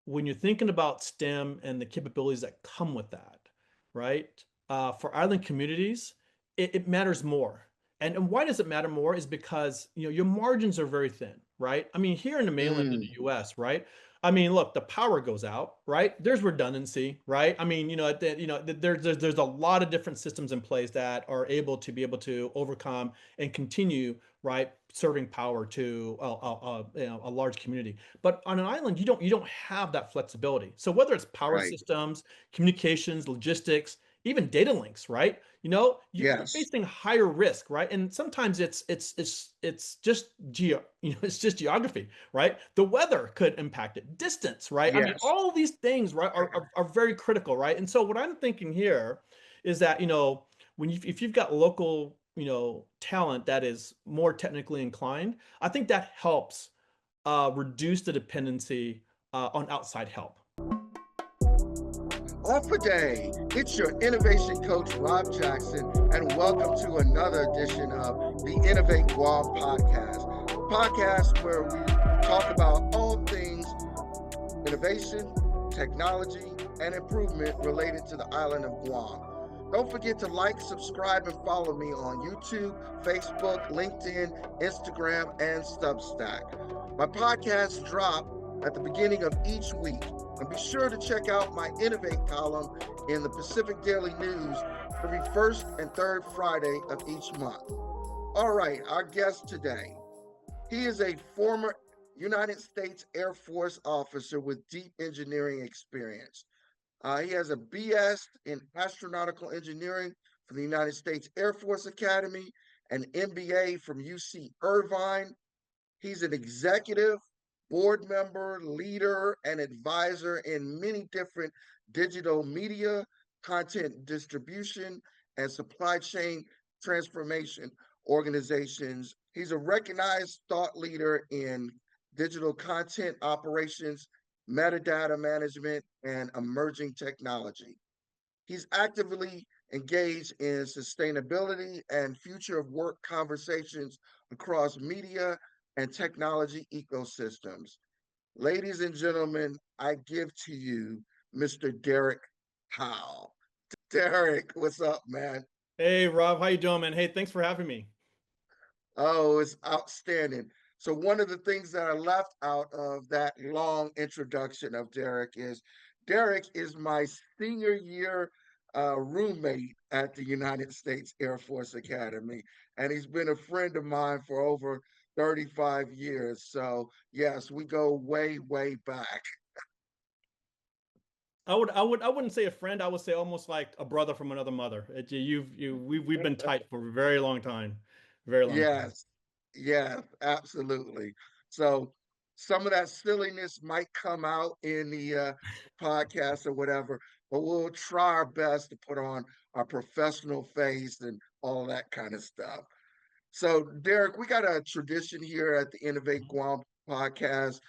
when you're thinking about STEM and the capabilities that come with that, right? For island communities, it matters more. And why does it matter more is because your margins are very thin, right? I mean, here in the mainland in Mm, the US, right? I mean, look, the power goes out, right? There's redundancy, right? I mean, there's a lot of different systems in place that are able to overcome and continue, right, serving power to a large community. But on an island, you don't have that flexibility. So whether it's power right. systems, communications, logistics, even data links, right? You're Yes. facing higher risk, right? And sometimes it's just it's just geography, right? The weather could impact it, distance, right? I mean, Yes. all these things, right, are very critical, right? And so what I'm thinking here is that if you've got local talent that is more technically inclined, I think that helps reduce the dependency on outside help. Off a day. It's your innovation coach, Rob Jackson, and welcome to another edition of the Innovate Guam podcast, a podcast where we talk about all things innovation, technology, and improvement related to the island of Guam. Don't forget to like, subscribe, and follow me on YouTube, Facebook, LinkedIn, Instagram, and Substack. My podcasts drop at the beginning of each week. And be sure to check out my Innovate column in the Pacific Daily News every first and third Friday of each month. All right, our guest today. He is a former United States Air Force officer with deep engineering experience. He has a BS in astronautical engineering from the United States Air Force Academy, an MBA from UC Irvine. He's an executive, board member, leader, and advisor in many different digital media, content distribution, and supply chain transformation organizations. He's a recognized thought leader in digital content operations, metadata management, and emerging technology. He's actively engaged in sustainability and future of work conversations across media and technology ecosystems. Ladies and gentlemen, I give to you Mr. Derek Powell. Derek, what's up, man? Hey Rob, how you doing, man? Hey, thanks for having me. Oh, it's outstanding. So, one of the things that I left out of that long introduction of Derek is my senior year roommate at the United States Air Force Academy. And he's been a friend of mine for over 35 years. So, yes, we go way, way back. I wouldn't say a friend. I would say almost like a brother from another mother. We've been tight for a very long time, very long time. Yes, yeah, absolutely. So some of that silliness might come out in the podcast or whatever, but we'll try our best to put on our professional face and all that kind of stuff. So, Derek, we got a tradition here at the Innovate Guam podcast.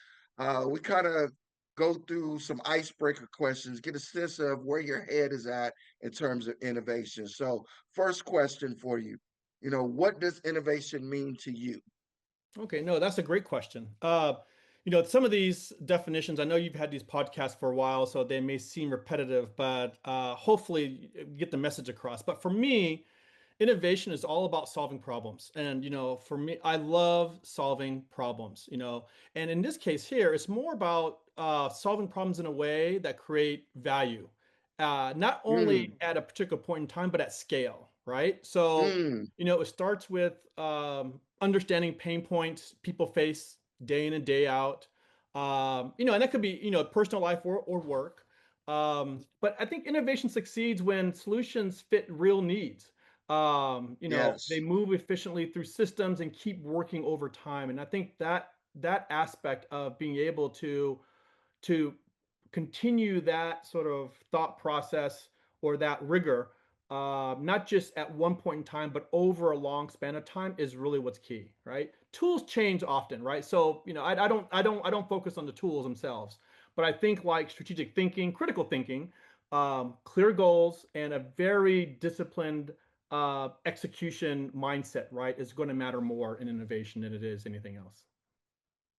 We kind of go through some icebreaker questions, get a sense of where your head is at in terms of innovation. So, first question for you, what does innovation mean to you? Okay, no, that's a great question. Some of these definitions, I know you've had these podcasts for a while, so they may seem repetitive, but hopefully you get the message across. But for me, innovation is all about solving problems. And, for me, I love solving problems, and in this case here, it's more about solving problems in a way that create value, not only Mm, at a particular point in time, but at scale, right? So, mm, it starts with understanding pain points people face day in and day out. And that could be, personal life or work. But I think innovation succeeds when solutions fit real needs. They yes, move efficiently through systems and keep working over time. And I think that aspect of being able to continue that sort of thought process or that rigor, not just at one point in time, but over a long span of time, is really what's key, right? Tools change often, right? So I don't focus on the tools themselves, but I think like strategic thinking, critical thinking, clear goals, and a very disciplined execution mindset, right, is going to matter more in innovation than it is anything else.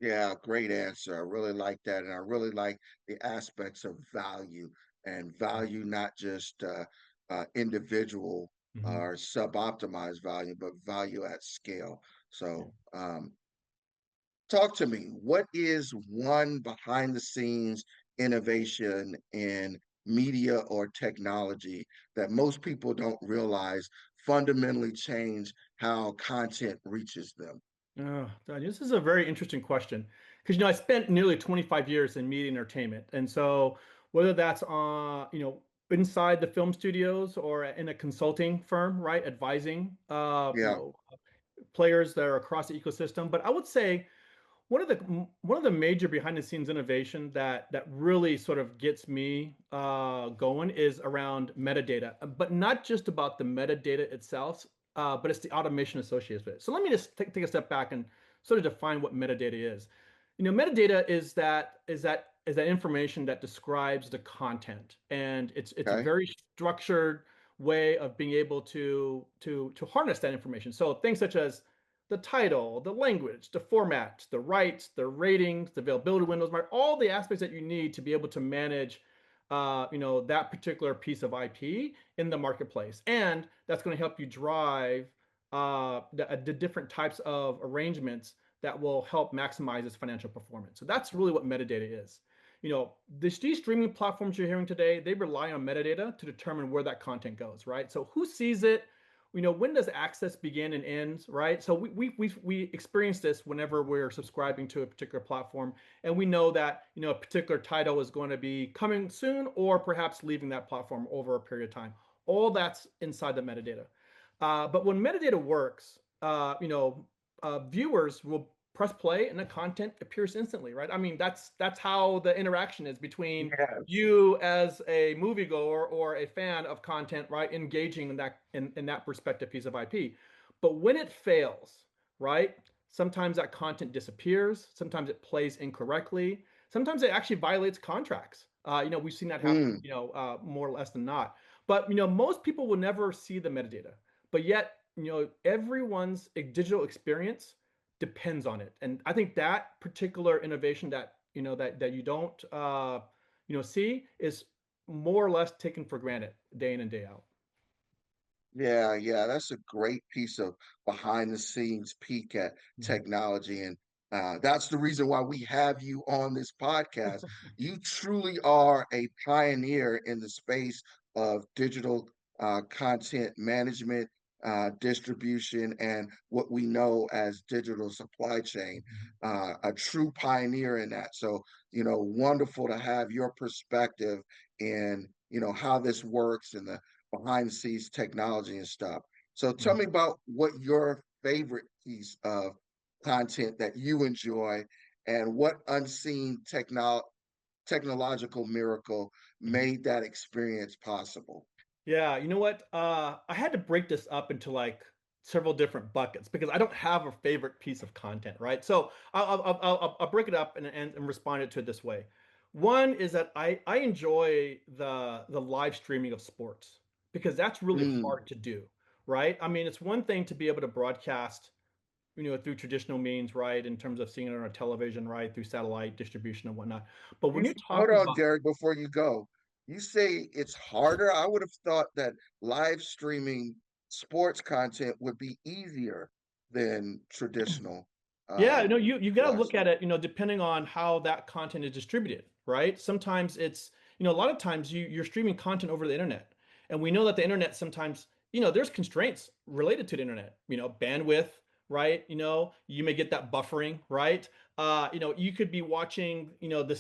Yeah, great answer. I really like that. And I really like the aspects of value and value, not just individual Mhm. or sub-optimized value, but value at scale. Yeah. So, talk to me. What is one behind the scenes innovation in media or technology that most people don't realize fundamentally change how content reaches them? Oh, this is a very interesting question because I spent nearly 25 years in media and entertainment, and so whether that's inside the film studios or in a consulting firm, right, advising Yeah. players that are across the ecosystem. But I would say one of the major behind the scenes innovation that really sort of gets me going is around metadata, but not just about the metadata itself, but it's the automation associated with it. So let me just take a step back and sort of define what metadata is. Metadata is that information that describes the content, and it's a Okay. very structured way of being able to harness that information. So things such as the title, the language, the format, the rights, the ratings, the availability windows, right? All the aspects that you need to be able to manage, that particular piece of IP in the marketplace, and that's going to help you drive the different types of arrangements that will help maximize its financial performance. So that's really what metadata is. These streaming platforms you're hearing today, they rely on metadata to determine where that content goes, right? So who sees it? When does access begin and ends, right? So we experience this whenever we're subscribing to a particular platform, and we know that a particular title is going to be coming soon, or perhaps leaving that platform over a period of time. All that's inside the metadata. But when metadata works, viewers will press play and the content appears instantly, right? I mean, that's how the interaction is between Yes. you as a moviegoer or a fan of content, right, engaging in that perspective piece of IP. But when it fails, right, sometimes that content disappears, sometimes it plays incorrectly, sometimes it actually violates contracts. We've seen that happen, Mm. more or less than not. But most people will never see the metadata, but yet everyone's digital experience depends on it. And I think that particular innovation that you don't see is more or less taken for granted day in and day out. Yeah, yeah, that's a great piece of behind the scenes peek at Mhm. technology. And that's the reason why we have you on this podcast. You truly are a pioneer in the space of digital content management, distribution, and what we know as digital supply chain. A true pioneer in that. So, wonderful to have your perspective in, how this works and the behind the scenes technology and stuff. So tell Mhm. me about what your favorite piece of content that you enjoy and what unseen technological miracle Mhm. made that experience possible. Yeah, you know what? I had to break this up into like several different buckets because I don't have a favorite piece of content, right? So I'll break it up and respond it to it this way. One is that I enjoy the live streaming of sports because that's really Mm. hard to do, right? I mean, it's one thing to be able to broadcast, through traditional means, right, in terms of seeing it on a television, right, through satellite distribution and whatnot. But when you're Hold talking on, about, Derek, before you go. You say it's harder. I would have thought that live streaming sports content would be easier than traditional yeah, um, you got to live look at streaming. it, depending on how that content is distributed, right? Sometimes it's, a lot of times you're streaming content over the internet, and we know that the internet sometimes, there's constraints related to the internet, bandwidth, right? You may get that buffering, right? You could be watching, the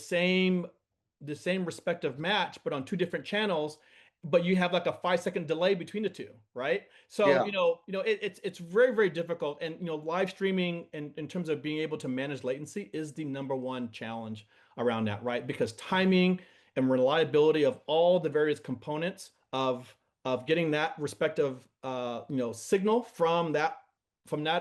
same respective match, but on two different channels, but you have like a 5 second delay between the two, right? So Yeah. it's very very difficult, and live streaming in terms of being able to manage latency is the number one challenge around that, right? Because timing and reliability of all the various components of getting that respective signal from that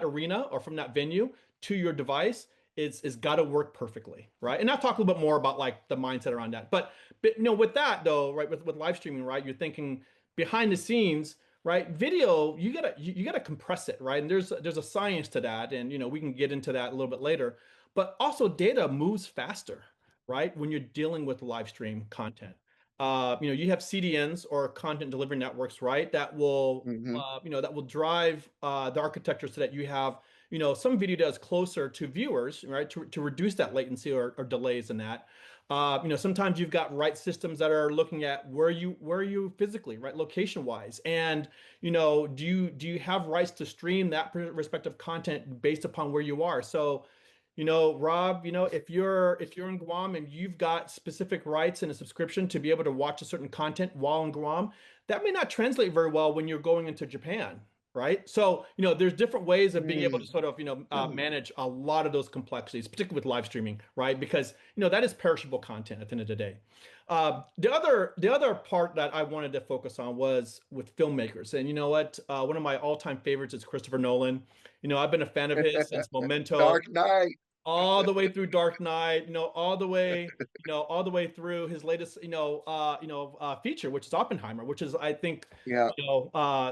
arena or from that venue to your device is got to work perfectly, right? And I'll talk a little bit more about like the mindset around that. But with that though, right, with live streaming, right, you're thinking behind the scenes, right? Video, you gotta compress it, right? And there's a science to that, and we can get into that a little bit later. but also data moves faster, right? When you're dealing with live stream content. You have CDNs or content delivery networks, right? Hmm. That will drive the architecture so that you have, some video that is closer to viewers, right? To reduce that latency or delays in that. Sometimes you've got right systems that are looking at where you physically, right, location wise, and do you have rights to stream that respective content based upon where you are? So, Rob, if you're in Guam and you've got specific rights and a subscription to be able to watch a certain content while in Guam, that may not translate very well when you're going into Japan, right? So, there's different ways of being able to sort of, manage a lot of those complexities, particularly with live streaming, right? Because, that is perishable content at the end of the day. The other part that I wanted to focus on was with filmmakers. And you know what? One of my all-time favorites is Christopher Nolan. I've been a fan of his since Memento, Dark Knight. all the way through Dark Knight, all the way through his latest, feature, which is Oppenheimer, which is, I think, Yeah.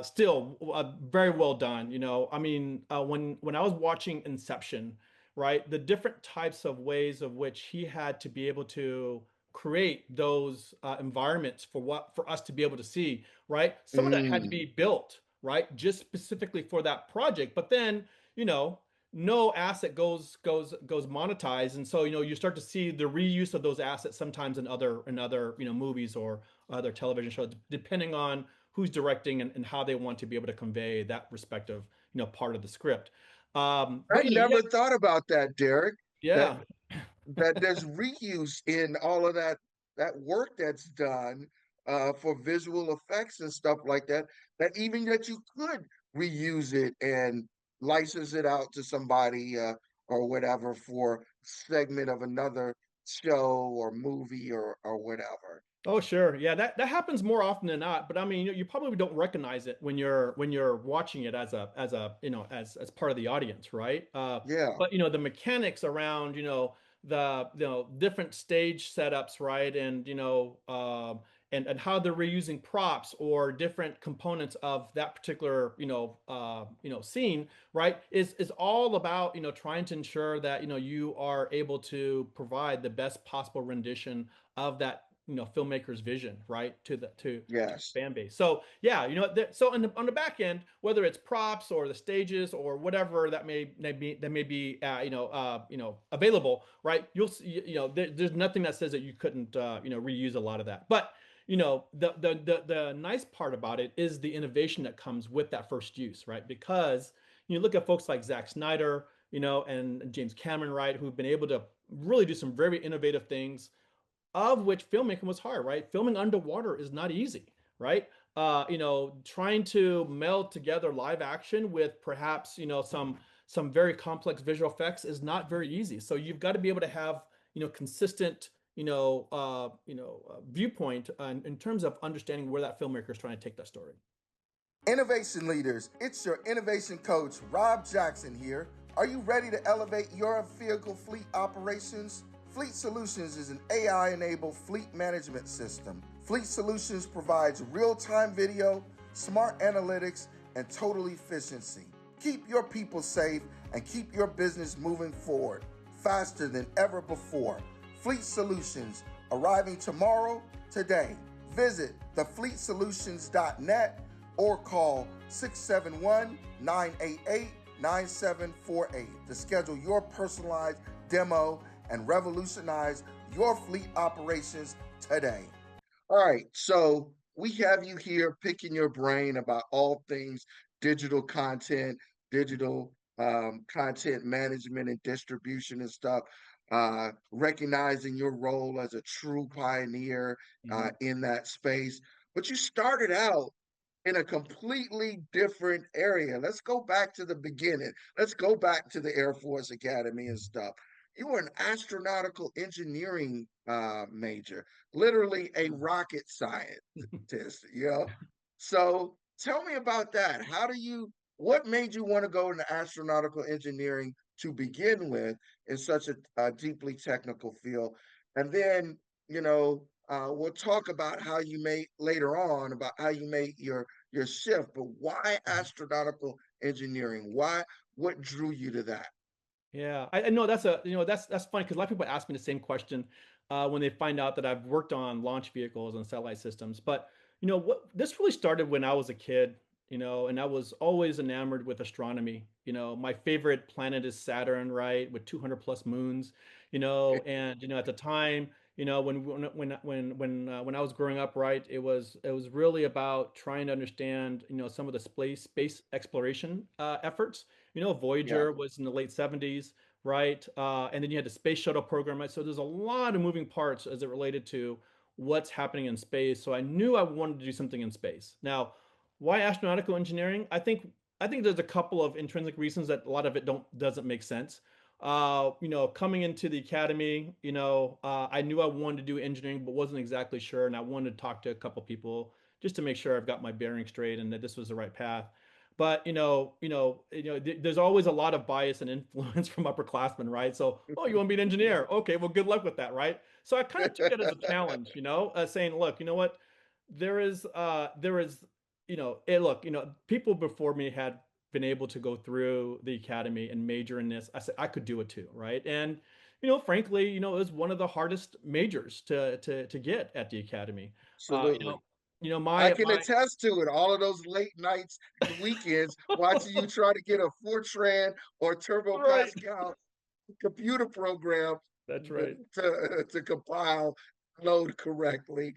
still very well done. I mean, when I was watching Inception, right, the different types of ways of which he had to be able to create those environments for us to be able to see, right? Some of that had to Mm. be built, right, just specifically for that project. But then, you know, no asset goes monetized, and so you start to see the reuse of those assets sometimes in other movies or other television shows, depending on who's directing and how they want to be able to convey that respective part of the script. I But yeah, never thought about that, Derek. That yeah. that there's reuse in all of that work that's done for visual effects and stuff like that. That even that you could reuse it and license it out to somebody or whatever for segment of another show or movie or whatever. Oh, sure. Yeah, that happens more often than not. But I mean, you probably don't recognize it when you're watching it as part of the audience, right? Yeah. But the mechanics around the different stage setups, right? And how they're reusing props or different components of that particular scene, right? Is all about trying to ensure that you are able to provide the best possible rendition of that filmmaker's vision, right, to the Yes. fan base. So yeah, so on the back end, whether it's props or the stages or whatever that may be available, right, you'll see, there's nothing that says that you couldn't reuse a lot of that. But the nice part about it is the innovation that comes with that first use, right? Because you look at folks like Zack Snyder, and James Cameron, right, who've been able to really do some very innovative things, of which filmmaking was hard, right? Filming underwater is not easy, right? Trying to meld together live action with perhaps some very complex visual effects is not very easy. So you've got to be able to have consistent viewpoint in terms of understanding where that filmmaker is trying to take that story. Innovation leaders, it's your innovation coach, Rob Jackson here. Are you ready to elevate your vehicle fleet operations? Fleet Solutions is an AI-enabled fleet management system. Fleet Solutions provides real-time video, smart analytics, and total efficiency. Keep your people safe and keep your business moving forward faster than ever before. Fleet Solutions, arriving tomorrow, today. Visit thefleetsolutions.net or call 671-988-9748 to schedule your personalized demo and revolutionize your fleet operations today. All right, so we have you here picking your brain about all things digital content, digital content management and distribution and stuff, recognizing your role as a true pioneer Mhm. in that space. But you started out in a completely different area. Let's go back to the beginning. Let's go back to the Air Force Academy and stuff. You were an astronautical engineering major, literally a rocket scientist. So tell me about that. What made you want to go into astronautical engineering to begin with in such a deeply technical field? And then, we'll talk about how you made later on about how you made your shift, but why astronautical engineering? What drew you to that? Yeah, I know that's a that's funny because a lot of people ask me the same question when they find out that I've worked on launch vehicles and satellite systems. But what this really started when I was a kid, and I was always enamored with astronomy. My favorite planet is Saturn, right, with 200 plus moons. And at the time, when I was growing up, right, it was really about trying to understand some of the space exploration efforts. Yeah. Voyager was in the late 70s, right? And then you had the space shuttle program, right? So there's a lot of moving parts as it related to what's happening in space. So I knew I wanted to do something in space. Now, why astronautical engineering? I think there's a couple of intrinsic reasons that a lot of it doesn't make sense. Coming into the academy, I knew I wanted to do engineering, but wasn't exactly sure, and I wanted to talk to a couple people just to make sure I've got my bearing straight and that this was the right path. But there's always a lot of bias and influence from upperclassmen, right? So, oh, you want to be an engineer? Okay, well, good luck with that, right? So I kind of took it as a challenge, saying, look, you know what? There is, look, people before me had been able to go through the academy and major in this. I said I could do it too, right? And frankly, it was one of the hardest majors to get at the academy. Uh, you know, Absolutely. I my can attest to it. All of those late nights and weekends watching you try to get a Fortran or Turbo right. Pascal computer program That's right. to compile, load correctly.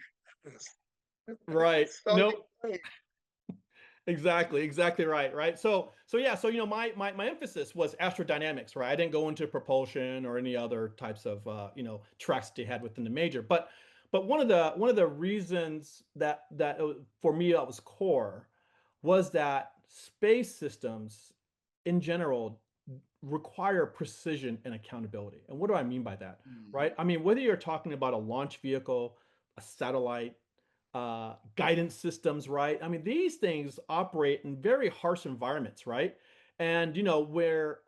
Right. So Nope. you Exactly right, right. So yeah, so my emphasis was astrodynamics, right? I didn't go into propulsion or any other types of tracks they had within the major. But one of the reasons for me that was core was that space systems in general require precision and accountability. And what do I mean by that? Mm, Right? I mean, whether you're talking about a launch vehicle, a satellite, guidance systems, right? I mean, these things operate in very harsh environments, right? And where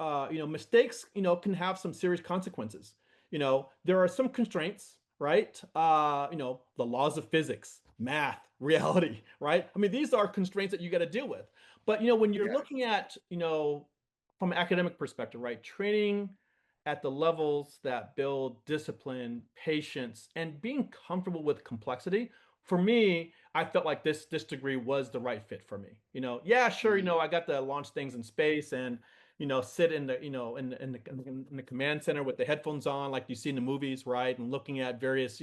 mistakes can have some serious consequences. There are some constraints, right? The laws of physics, math, reality, right? I mean, these are constraints that you got to deal with. But when you're yes. looking at from an academic perspective, right? Training at the levels that build discipline, patience, and being comfortable with complexity. For me, I felt like this degree was the right fit for me. Yeah, sure, Mm, I got to launch things in space and sit in the in the command center with the headphones on, like you see in the movies, right? And looking at various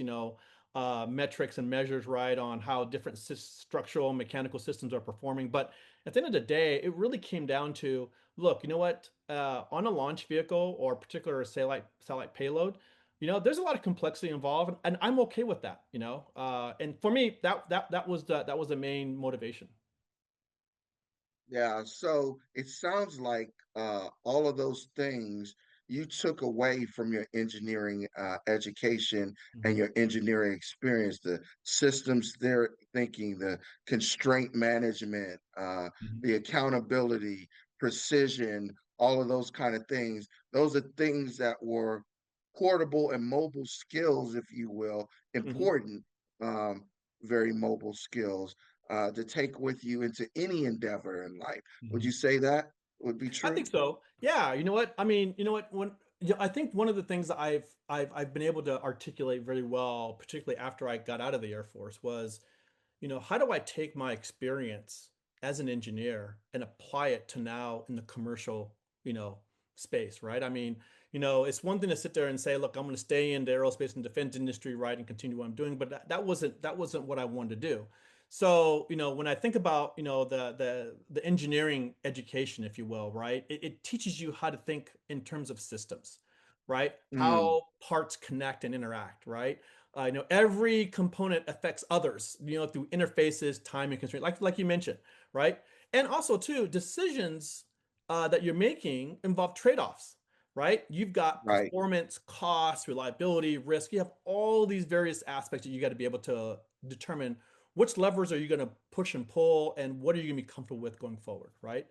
metrics and measures, right, on how different structural and mechanical systems are performing. But at the end of the day, it really came down to look, you know what? On a launch vehicle or a particular satellite payload, there's a lot of complexity involved, and I'm okay with that. And for me, that was the main motivation. yeah. So it sounds like all of those things you took away from your engineering education and Hmm. your engineering experience, the systems there thinking, the constraint management, Hmm. the accountability, precision, all of those kind of things. Those are things that were portable and mobile skills, if you will, Hmm. important, um, very mobile skills to take with you into any endeavor in life. Would Hmm. you say that would be I true? think so. Yeah, you know what? I mean, you know what? When yeah, I think one of the things that I've been able to articulate very well, particularly after I got out of the Air Force, was how do I take my experience as an engineer and apply it to now in the commercial, space, right? I mean, it's one thing to sit there and say, look, I'm going to stay in the aerospace and defense industry, right, and continue what I'm doing, but that wasn't what I wanted to do. So, when I think about, the engineering education, if you will, right, it teaches you how to think in terms of systems, right? Mm, How parts connect and interact, right? Every component affects others, through interfaces, time, and constraint, like you mentioned, right? And also, too, decisions that you're making involve trade-offs, right? You've got right, performance, cost, reliability, risk. You have all these various aspects that you got to be able to determine which levers are you going to push and pull, and what are you going to be comfortable with going forward, right?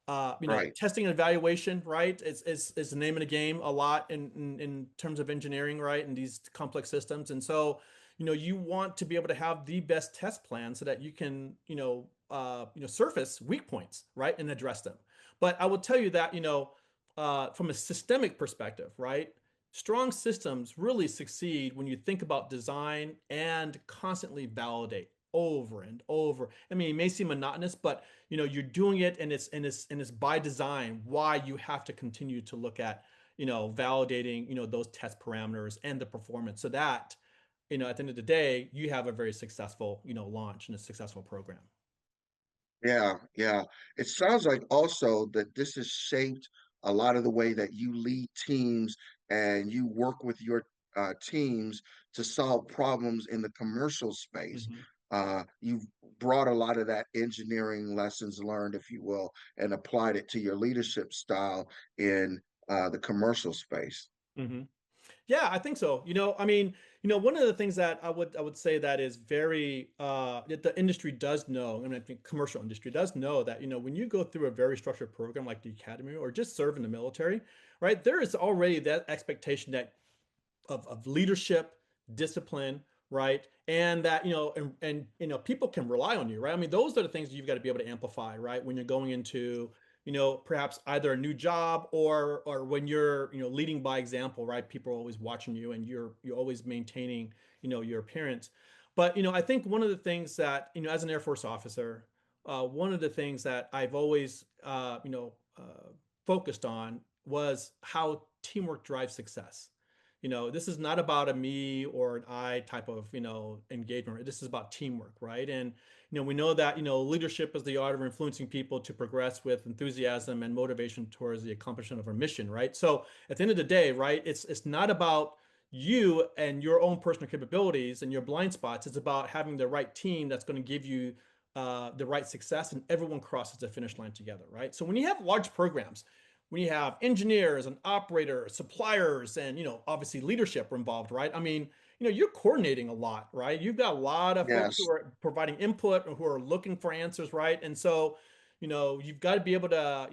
right. Testing and evaluation, right? Is the name of the game a lot in terms of engineering, right? And these complex systems. And so, you want to be able to have the best test plan so that you can, surface weak points, right? And address them. But I will tell you that, from a systemic perspective, right? Strong systems really succeed when you think about design and constantly validate over and over. I mean, it may seem monotonous, but you're doing it, and it's by design why you have to continue to look at validating those test parameters and the performance, so that at the end of the day you have a very successful launch and a successful program. Yeah, yeah. It sounds like also that this has shaped a lot of the way that you lead teams and you work with your teams to solve problems in the commercial space. Hmm. You've brought a lot of that engineering lessons learned, if you will, and applied it to your leadership style in the commercial space. Hmm. Yeah, I think so. I mean, one of the things that I would say that is very that the industry does know, and I think commercial industry does know that, when you go through a very structured program like the academy or just serve in the military, right? There is already that expectation that of leadership, discipline, right? And that, and people can rely on you, right? I mean, those are the things you've got to be able to amplify, right? When you're going into, perhaps either a new job, or when you're, leading by example, right? People are always watching you, and you're always maintaining, your appearance. But, I think one of the things that, as an Air Force officer, one of the things that I've always, focused on was how teamwork drives success. This is not about a me or an I type of, engagement. This is about teamwork, right? And, we know that, leadership is the art of influencing people to progress with enthusiasm and motivation towards the accomplishment of our mission, right? So at the end of the day, right, it's not about you and your own personal capabilities and your blind spots. It's about having the right team that's going to give you the right success, and everyone crosses the finish line together, right? So when you have large programs, when you have engineers and operators, suppliers, and obviously leadership are involved, right? I mean, you're coordinating a lot, right? You've got a lot of folks who Yes, are providing input or who are looking for answers, right? And so, you've got to be able to,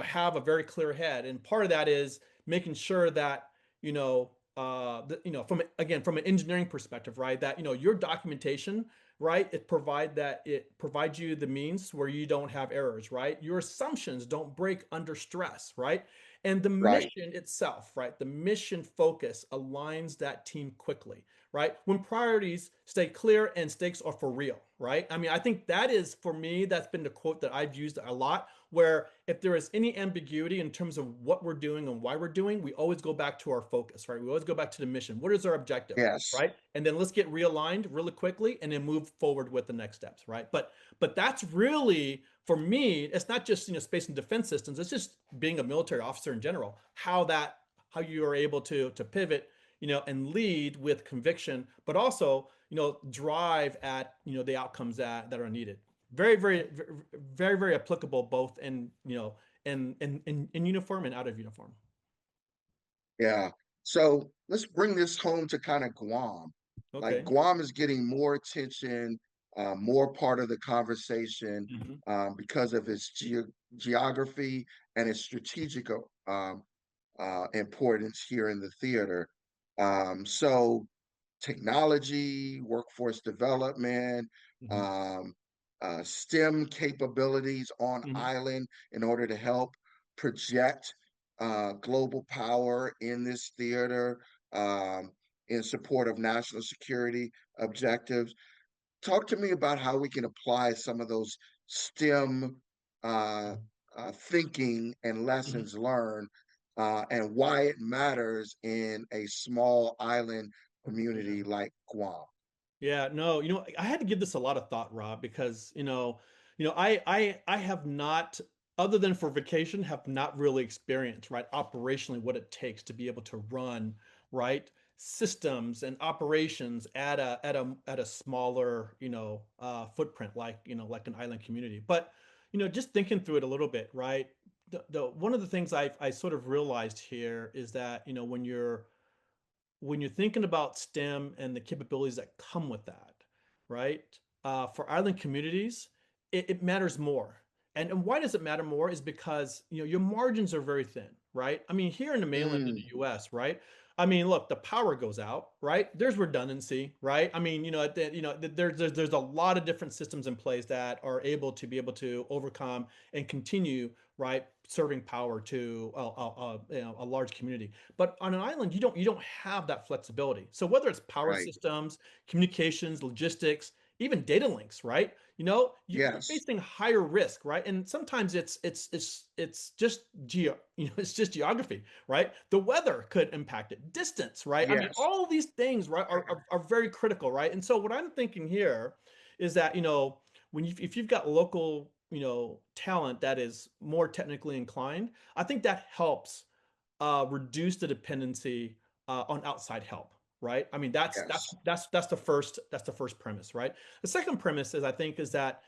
have a very clear head, and part of that is making sure that from again from an engineering perspective, right? That your documentation, right? It provides you the means where you don't have errors, right? Your assumptions don't break under stress, right? And the right. mission itself, right? The mission focus aligns that team quickly, right? When priorities stay clear and stakes are for real, right? I mean, I think that is, for me, that's been the quote that I've used a lot, where if there is any ambiguity in terms of what we're doing and why we're doing, we always go back to our focus, right? We always go back to the mission. What is our objective? Yes, Right, and then let's get realigned really quickly and then move forward with the next steps, right? But that's really, for me, it's not just space and defense systems, it's just being a military officer in general, how you are able to pivot, and lead with conviction, but also drive at the outcomes that are needed. Very, very, very, very applicable, both in in uniform and out of uniform. yeah. So let's bring this home to kind of Guam. Like Okay. Guam is getting more attention, more part of the conversation Hmm. because of its geography and its strategic importance here in the theater. So technology, workforce development, Hmm. um, STEM capabilities on Hmm. island in order to help project global power in this theater um, in support of national security objectives. Talk to me about how we can apply some of those STEM uh, thinking and Hmm. lessons learned and why it matters in a small island Yeah. community like Guam. Yeah, no, I had to give this a lot of thought, Rob, because I have not, other than for vacation, have not really experienced, right, operationally what it takes to be able to run, right, systems and operations at a smaller, footprint, like like an island community. But just thinking through it a little bit, right, the one of the things I sort of realized here is that when you're thinking about STEM and the capabilities that come with that, right? For island communities, it matters more. And why does it matter more? Is because your margins are very thin, right? I mean, here in the mainland of Mm, the U.S., right? I mean, look, the power goes out, right? There's redundancy, right? I mean, there's a lot of different systems in place that are able to overcome and continue, right, serving power to a large community. But on an island, you don't have that flexibility. So whether it's power Right. systems, communications, logistics, even data links, right? You're Yes. facing higher risk, right? And sometimes it's just it's just geography, right? The weather could impact it, distance, right? I mean, Yes. all these things, right, are very critical, right? And so what I'm thinking here is that, if you've got local, talent that is more technically inclined, I think that helps reduce the dependency on outside help, right? I mean, Yes. that's the first premise, right? The second premise is, I think, is that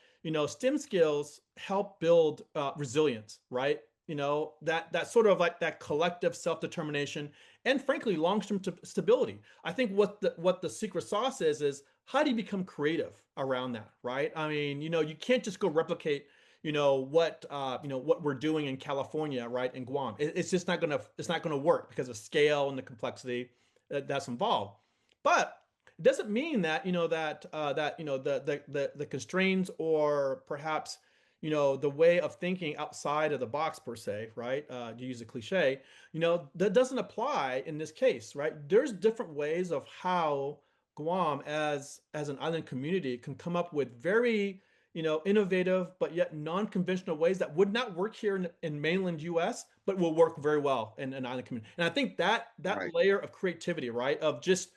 STEM skills help build resilience, right? That sort of like that collective self determination and, frankly, long term stability. I think what the secret sauce is how do you become creative around that, right? I mean, you can't just go replicate what we're doing in California, right, in Guam. It's just not gonna work because of scale and the complexity that's involved. But it doesn't mean that the constraints, or perhaps the way of thinking outside of the box, per se, right? To use a cliche, that doesn't apply in this case, right? There's different ways of how Guam, as an island community, can come up with very innovative but yet non-conventional ways that would not work here in mainland US, but will work very well in an island community. And I think that Right. layer of creativity, right, of just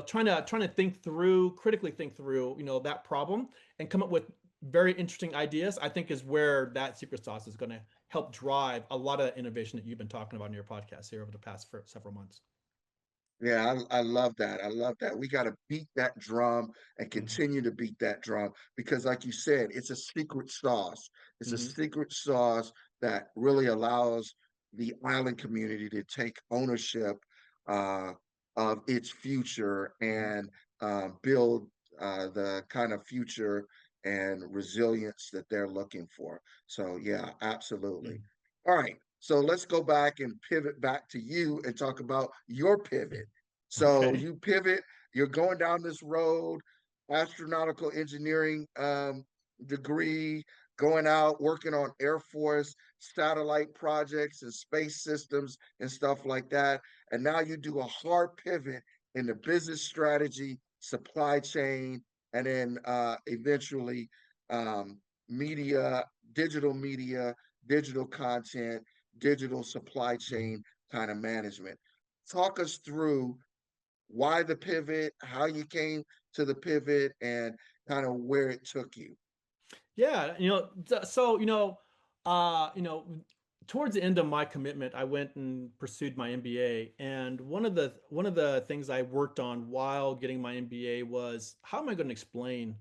trying to critically think through that problem and come up with very interesting ideas, I think is where that secret sauce is going to help drive a lot of the innovation that you've been talking about in your podcast here over the past several months. Yeah, I love that. I love that. We got to beat that drum and Hmm. continue to beat that drum because, like you said, it's a secret sauce. It's a Hmm. secret sauce that really allows the island community to take ownership uh, of its future Hmm. and build the kind of future and resilience that they're looking for. So, yeah, absolutely. Hmm. All right. So let's go back and pivot back to you and talk about your pivot. So Okay. you pivot, you're going down this road, astronautical engineering degree, going out, working on Air Force satellite projects and space systems and stuff like that. And now you do a hard pivot into business strategy, supply chain, and then eventually um, media, media, digital content, digital supply chain kind of management. Talk us through why the pivot, how you came to the pivot, and kind of where it took you. Yeah, so towards the end of my commitment, I went and pursued my MBA, and one of the things I worked on while getting my MBA was, how am I going to explain,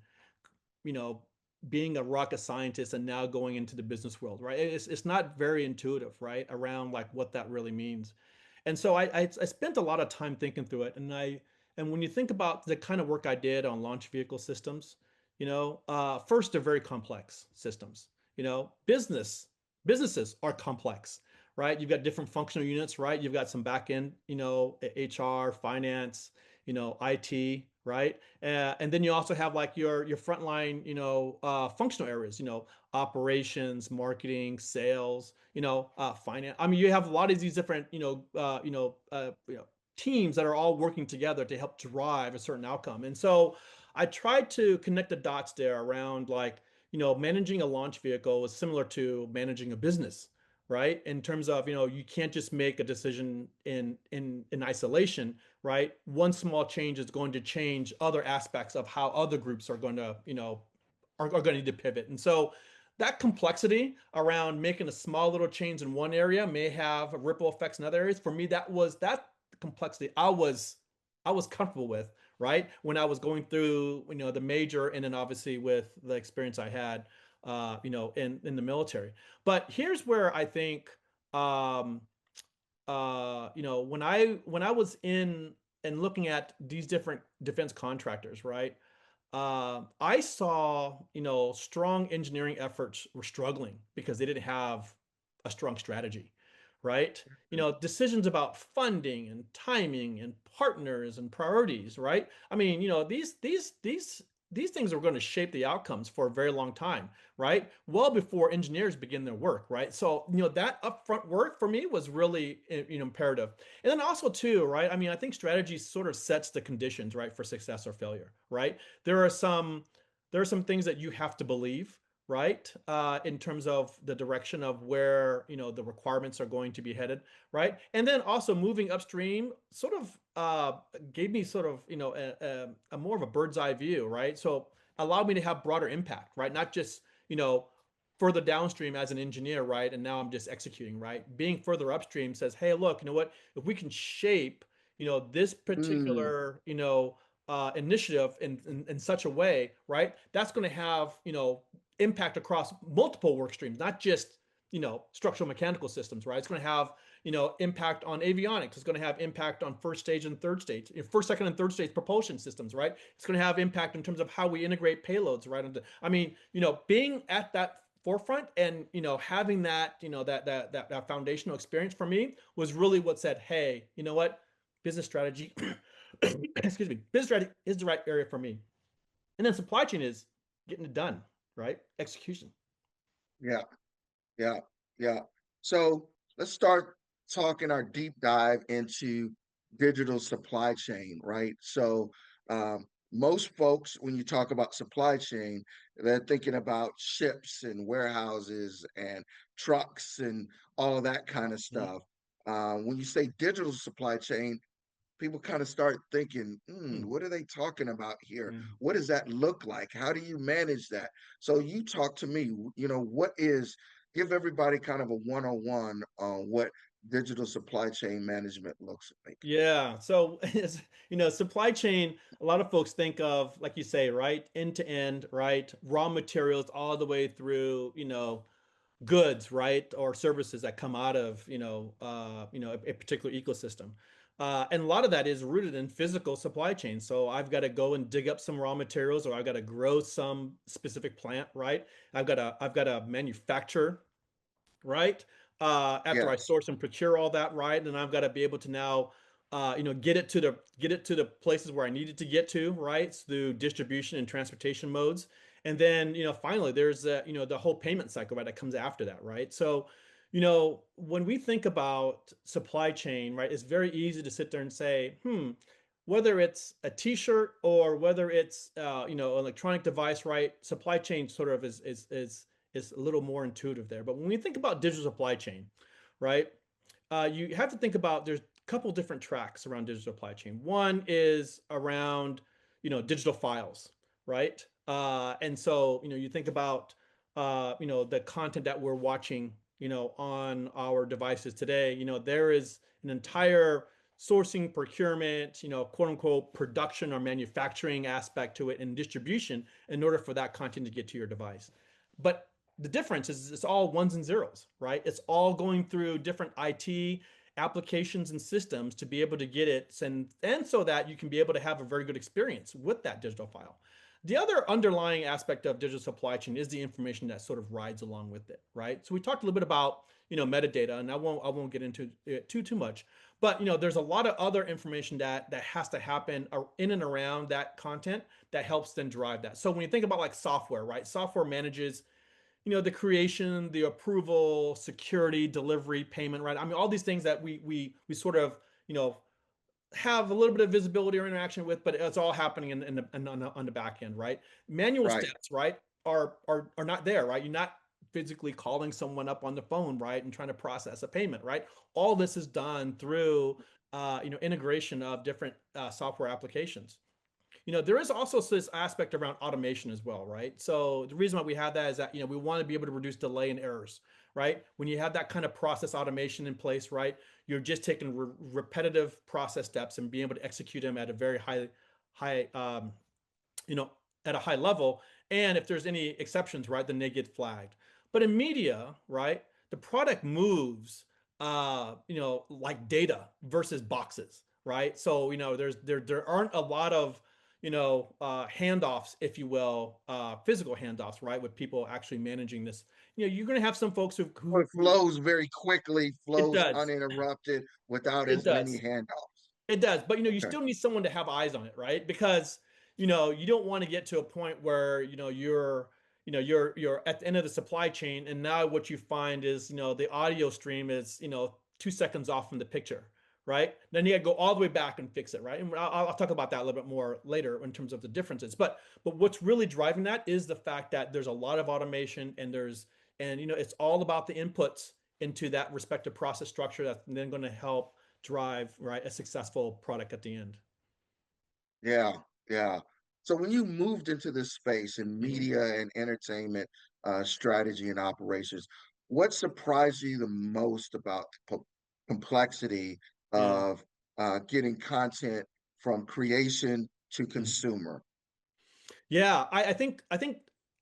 you know, being a rocket scientist and now going into the business world, right? It's not very intuitive, right, around like what that really means. And so I spent a lot of time thinking through it, and when you think about the kind of work I did on launch vehicle systems, first, they're very complex systems. Businesses are complex, right? You've got different functional units, right? You've got some back end, HR, finance, IT, right? And then you also have like your frontline, functional areas, operations, marketing, sales, finance. I mean, you have a lot of these different, teams that are all working together to help drive a certain outcome. And so I tried to connect the dots there around, like, managing a launch vehicle is similar to managing a business, right? In terms of, you can't just make a decision in isolation, right? One small change is going to change other aspects of how other groups are going to, are going to need to pivot. And so that complexity around making a small little change in one area may have ripple effects in other areas. For me, that complexity I was comfortable with, right? When I was going through, the major, and then obviously with the experience I had, in the military. But here's where I think, um, when I was in and looking at these different defense contractors, right? I saw, strong engineering efforts were struggling because they didn't have a strong strategy, right? Decisions about funding and timing and partners and priorities, right? I mean, these things are going to shape the outcomes for a very long time, right? Well before engineers begin their work, right? So, that upfront work for me was really, imperative. And then also too, right? I mean, I think strategy sort of sets the conditions, right, for success or failure, right? There are some there are some things that you have to believe, right, in terms of the direction of where the requirements are going to be headed, right? And then also moving upstream sort of gave me sort of a more of a bird's eye view, right? So allowed me to have broader impact, right? Not just further downstream as an engineer, right? And now I'm just executing, right? Being further upstream says, hey, look, you know what? If we can shape this Mm, particular initiative in such a way, right? That's going to have impact across multiple work streams, not just structural mechanical systems, right? It's going to have impact on avionics. It's going to have impact on first stage and third stage, first, second, and third stage propulsion systems, right? It's going to have impact in terms of how we integrate payloads, right? I mean, being at that forefront and having that that foundational experience for me was really what said, hey, you know what, business strategy excuse me, business strategy is the right area for me. And then supply chain is getting it done, right? Execution. yeah, yeah, yeah. So let's start talking our deep dive into digital supply chain, right? So most folks, when you talk about supply chain, they're thinking about ships and warehouses and trucks and all that kind of Mm-hmm. stuff. When you say digital supply chain, people kind of start thinking, what are they talking about here? Mm-hmm. What does that look like? How do you manage that? So you talk to me, what is, give everybody kind of a one-on-one on what digital supply chain management looks like. Yeah. So, supply chain, a lot of folks think of, like you say, right, end to end, right, raw materials all the way through, goods, right, or services that come out of a particular ecosystem. And a lot of that is rooted in physical supply chain. So I've got to go and dig up some raw materials, or I've got to grow some specific plant, right? I've got to manufacture, right? After I Yes, source and procure all that, right, and I've got to be able to now, get it to the places where I need it to get to, right, through distribution and transportation modes. And then, finally, there's the whole payment cycle, right, that comes after that, right? So, when we think about supply chain, right, it's very easy to sit there and say, whether it's a T-shirt or whether it's an electronic device, right? Supply chain sort of is a little more intuitive there. But when we think about digital supply chain, right, you have to think about there's a couple different tracks around digital supply chain. One is around digital files, right? And so you think about the content that we're watching on our devices today. There is an entire sourcing, procurement, quote unquote, production or manufacturing aspect to it and distribution in order for that content to get to your device. But the difference is it's all ones and zeros, right? It's all going through different IT applications and systems to be able to get it, and so that you can be able to have a very good experience with that digital file. The other underlying aspect of digital supply chain is the information that sort of rides along with it, right? So we talked a little bit about metadata, and I won't get into it too much, but there's a lot of other information that has to happen in and around that content that helps then drive that. So when you think about like software, right? Software manages the creation, the approval, security, delivery, payment, right? I mean, all these things that we sort of have a little bit of visibility or interaction with, but it's all happening on the back end, right? Manual right. steps, right, are not there, right? You're not physically calling someone up on the phone, right, and trying to process a payment, right? All this is done through integration of different software applications. There is also this aspect around automation as well, right? So the reason why we have that is that, we want to be able to reduce delay and errors, right? When you have that kind of process automation in place, right, you're just taking repetitive process steps and being able to execute them at a very high, you know, at a high level. And if there's any exceptions, right, then they get flagged. But in media, right, the product moves, like data versus boxes, right? So, there aren't a lot of, handoffs, if you will, physical handoffs, right, with people actually managing this. You're going to have some folks So it who flows very quickly, it flows does, uninterrupted without it as many does. handoffs. It does, but you Okay. still need someone to have eyes on it, right? Because you don't want to get to a point where you're at the end of the supply chain, and now what you find is the audio stream is 2 seconds off from the picture, right? Then you got to go all the way back and fix it, right? And I'll talk about that a little bit more later in terms of the differences. But what's really driving that is the fact that there's a lot of automation, and it's all about the inputs into that respective process structure that's then going to help drive, right, a successful product at the end. Yeah, yeah. So when you moved into this space in Mhm. media and entertainment strategy and operations, what surprised you the most about the complexity Yeah. of getting content from creation to Mhm. consumer? Yeah, I think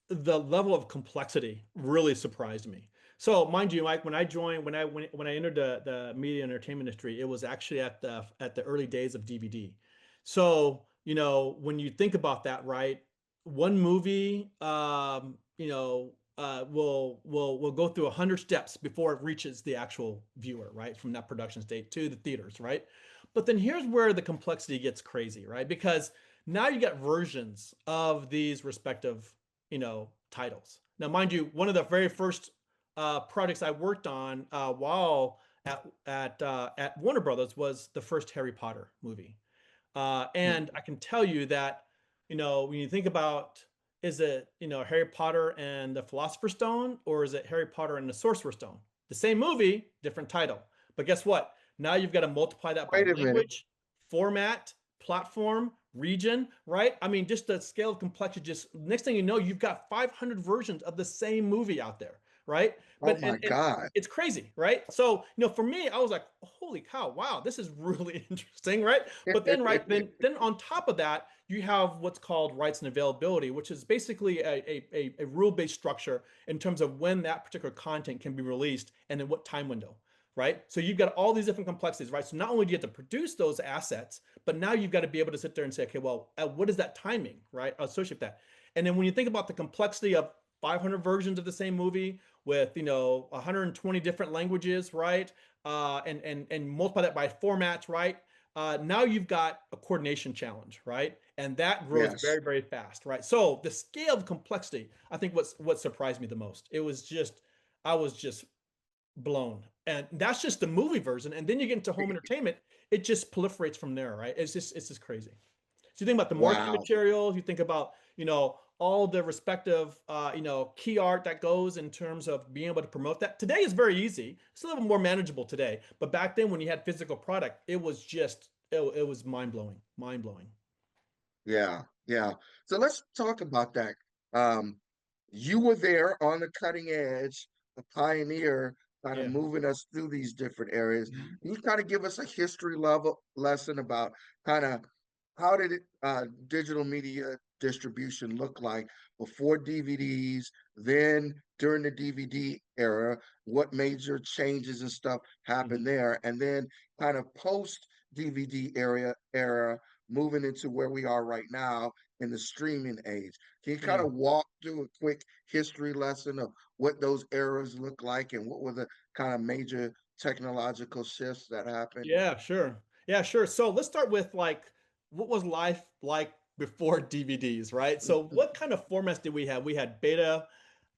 the level of complexity really surprised me. So mind you, Mike, when I entered the media and entertainment industry, it was actually at the early days of DVD. So when you think about that, right, one movie, will go through 100 steps before it reaches the actual viewer, right, from that production state to the theaters, right. But then here's where the complexity gets crazy, right, because now you get versions of these respective titles. Now mind you, one of the very first projects I worked on while at Warner Brothers was the first Harry Potter movie. And I can tell you that when you think about, is it Harry Potter and the Philosopher's Stone, or is it Harry Potter and the Sorcerer's Stone? The same movie, different title. But guess what, now you've got to multiply that by Wait a minute. language, format, platform, region, right? I mean, just the scale of complexity. Just next thing you know, you've got 500 versions of the same movie out there, right? Oh But my and God. it's crazy, right? So for me, I was like, holy cow, wow, this is really interesting, right? But then, right, then on top of that, you have what's called rights and availability, which is basically a rule-based structure in terms of when that particular content can be released and in what time window, right? So you've got all these different complexities, right? So not only do you have to produce those assets, but now you've got to be able to sit there and say, okay, well, what is that timing, right, associated with that? And then when you think about the complexity of 500 versions of the same movie with 120 different languages, right? And multiply that by formats, right? Now you've got a coordination challenge, right? And that grows Yes. very, very fast, right? So the scale of complexity, I think what surprised me the most. I was just blown. And that's just the movie version. And then you get into home entertainment, it just proliferates from there, right? It's just crazy. So you think about the marketing Wow. materials, you think about, all the respective, key art that goes in terms of being able to promote that. Today is very easy. It's a little more manageable today. But back then when you had physical product, it was mind blowing, mind blowing. Yeah, yeah. So let's talk about that. Um, you were there on the cutting edge, the pioneer, kind of Yeah. moving us through these different areas. Mhm. Can you kind of give us a history level lesson about kind of how did digital media distribution look like before DVDs, then during the DVD era, what major changes and stuff happened Mhm. there, and then kind of post DVD era moving into where we are right now in the streaming age. Can you kind Yeah. of walk through a quick history lesson of what those eras look like and what were the kind of major technological shifts that happened? Yeah, sure. Yeah, sure. So let's start with like what was life like before DVDs, right? So what kind of formats did we have? We had Beta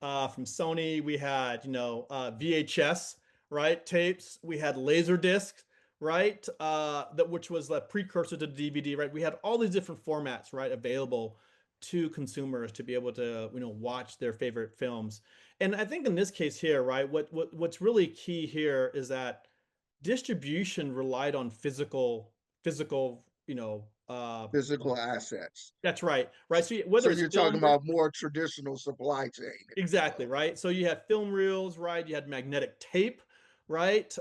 from Sony. We had, VHS, right? Tapes. We had Laserdisc, right? That which was the precursor to DVD, right? We had all these different formats, right, available to consumers to be able to, watch their favorite films. And I think in this case here, right, what's really key here is that distribution relied on physical, Physical assets. that's right, right. So whether So it's you're talking film, about more traditional supply chain, if you exactly, will. right. So you had film reels, right? You had magnetic tape, right?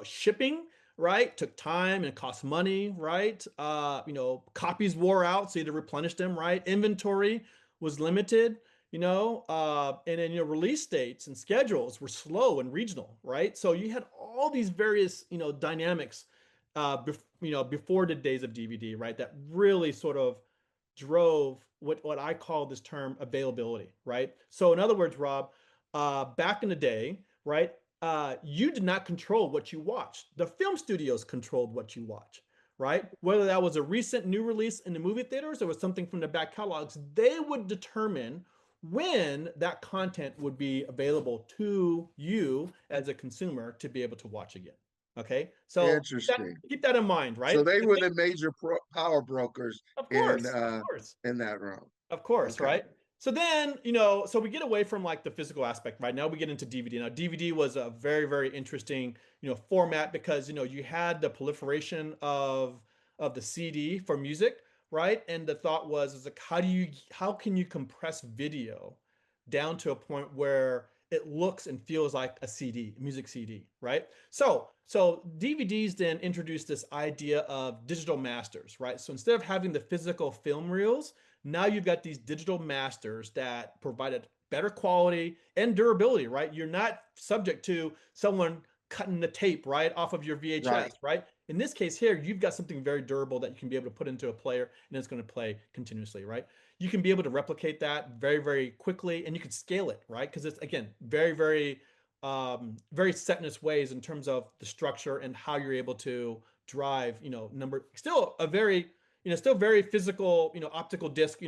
Shipping, right? Took time and cost money, right? Copies wore out, so you had to replenish them, right? Inventory was limited, and then release dates and schedules were slow and regional, right? So you had all these various, dynamics, before the days of DVD, right? That really sort of drove what I call this term availability, right? So in other words, Rob, back in the day, right, you did not control what you watched. The film studios controlled what you watch, right? Whether that was a recent new release in the movie theaters or was something from the back catalogs, they would determine when that content would be available to you as a consumer to be able to watch again. Okay, so Interesting. keep that in mind, So right? they were the major power brokers Of in course, of course. in that realm. Of course, Okay. right? So then, so we get away from like the physical aspect, right? Now we get into DVD. Now DVD was a very, very interesting, format because, you had the proliferation of the CD for music, right? And the thought was is like how can you compress video down to a point where it looks and feels like a CD, music CD, right? So DVDs then introduced this idea of digital masters, right? So instead of having the physical film reels, now you've got these digital masters that provided better quality and durability, right? You're not subject to someone cutting the tape right off of your VHS, Right. right? In this case here, you've got something very durable that you can be able to put into a player and it's going to play continuously, right? You can be able to replicate that very, very quickly and you can scale it, right? Because it's, again, very, very, very set in its ways in terms of the structure and how you're able to drive, still a very still very physical, optical disc,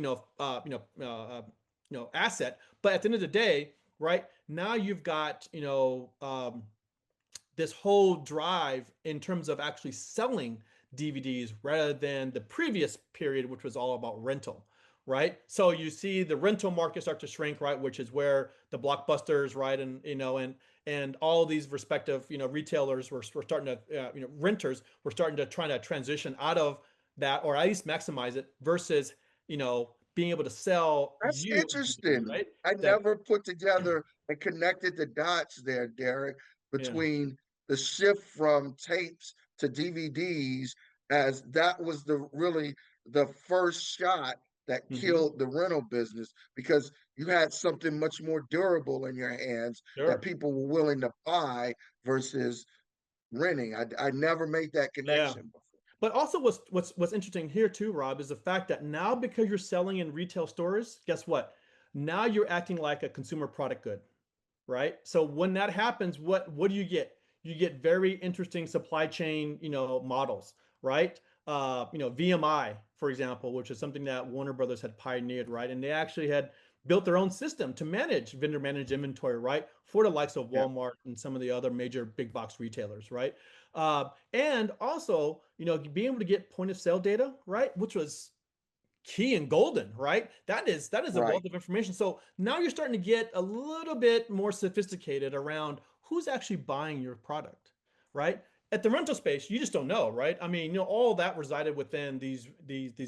asset. But at the end of the day, right now you've got, this whole drive in terms of actually selling DVDs rather than the previous period, which was all about rental, right? So you see the rental market start to shrink, right, which is where the blockbusters, right, and all these respective retailers were starting to renters were starting to try to transition out of that or at least maximize it versus being able to sell That's you a DVD, interesting. right? I That never put together and connected the dots there, Derek, yeah. between the shift from tapes to DVDs, as that was the really the first shot that Hmm. killed the rental business because you had something much more durable in your hands that Sure. people were willing to buy versus renting. I never made that Yeah. connection before. But also what's interesting here too, Rob, is the fact that now because you're selling in retail stores, guess what? Now you're acting like a consumer product good, right? So when that happens, what do you get? You get very interesting supply chain, models, right? VMI, for example, which is something that Warner Brothers had pioneered, right? And they actually had built their own system to manage vendor managed inventory, right, for the likes of Yeah. Walmart and some of the other major big box retailers, right? And also, being able to get point of sale data, right, which was key and golden, right? That is a Right. wealth of information. So now you're starting to get a little bit more sophisticated around who's actually buying your product, right? At the rental space, you just don't know, right? I mean, all that resided within these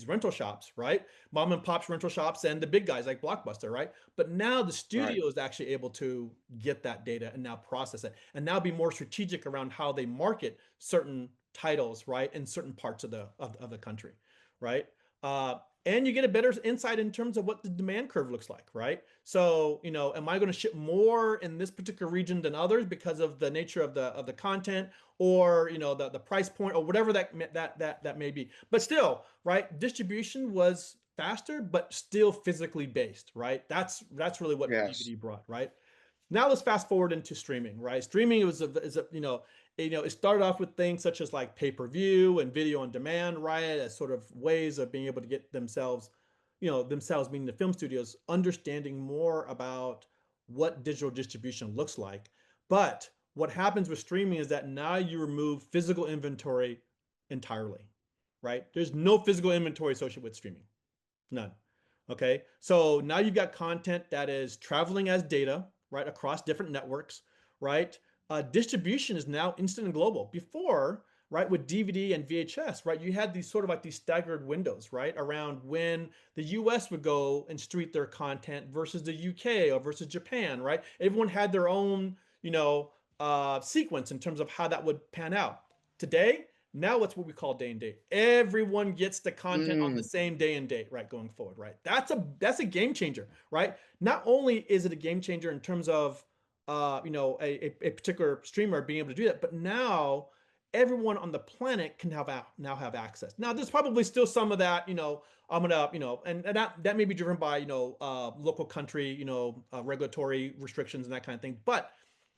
rental shops, right? Mom and pops rental shops and the big guys like Blockbuster, right? But now the Right. studio is actually able to get that data and now process it and now be more strategic around how they market certain titles, right, in certain parts of the country, right? Uh, and you get a better insight in terms of what the demand curve looks like, right? So, am I going to ship more in this particular region than others because of the nature of the content, or the price point, or whatever that may be? But still, right? Distribution was faster, but still physically based, right? That's really what Yes. DVD brought, right? Now let's fast forward into streaming, right? Streaming is a it started off with things such as like pay-per-view and video on demand, right? As sort of ways of being able to get themselves meaning the film studios, understanding more about what digital distribution looks like. But what happens with streaming is that now you remove physical inventory entirely, right? There's no physical inventory associated with streaming. None. Okay. So now you've got content that is traveling as data, right, across different networks, right? Distribution is now instant and global. Before, right, with DVD and VHS, right, you had these sort of like these staggered windows, right, around when the US would go and street their content versus the UK or versus Japan, right? Everyone had their own, sequence in terms of how that would pan out. Today, now it's what we call day and date. Everyone gets the content on the Mm, same day and date, right? Going forward, right? That's a game changer, right? Not only is it a game changer in terms of a particular streamer being able to do that, but now everyone on the planet can now have access. Now, there's probably still some of that, I'm gonna, and that may be driven by, local country, regulatory restrictions and that kind of thing. But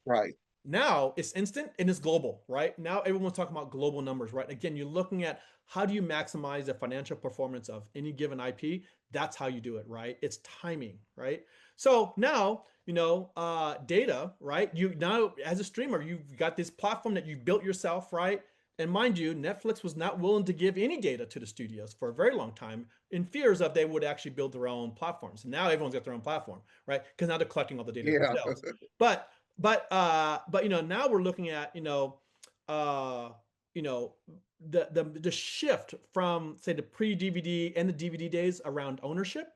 Right. now it's instant and it's global, right? Now everyone's talking about global numbers, right? Again, you're looking at how do you maximize the financial performance of any given IP? That's how you do it, right? It's timing, right? So now, data, right? You now, as a streamer, you've got this platform that you built yourself, right? And mind you, Netflix was not willing to give any data to the studios for a very long time in fears of they would actually build their own platforms. And now everyone's got their own platform, right? Because now they're collecting all the data Yeah. themselves. But now we're looking at uh you know the shift from, say, the pre-DVD and the DVD days around ownership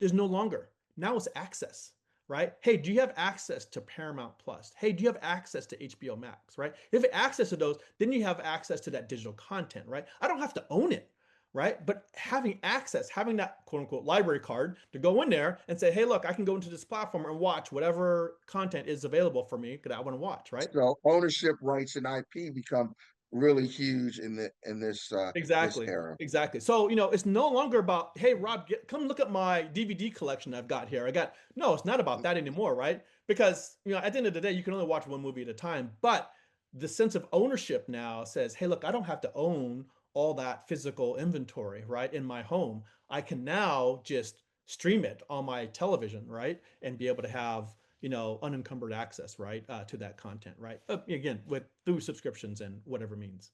is no longer. Now it's access, right? Hey, do you have access to Paramount Plus? Hey, do you have access to HBO Max, right? If you have access to those, then you have access to that digital content, right? I don't have to own it, right? But having access, having that quote unquote library card to go in there and say, hey, look, I can go into this platform and watch whatever content is available for me that I want to watch, right? So ownership rights and IP become really huge in this Exactly. era. Exactly. So, it's no longer about, hey, Rob, come look at my DVD collection I've got here. No, it's not about that anymore, right? Because, at the end of the day, you can only watch one movie at a time. But the sense of ownership now says, hey, look, I don't have to own all that physical inventory, right, in my home. I can now just stream it on my television, right? And be able to have, unencumbered access, right, to that content, right? Again, through subscriptions and whatever means.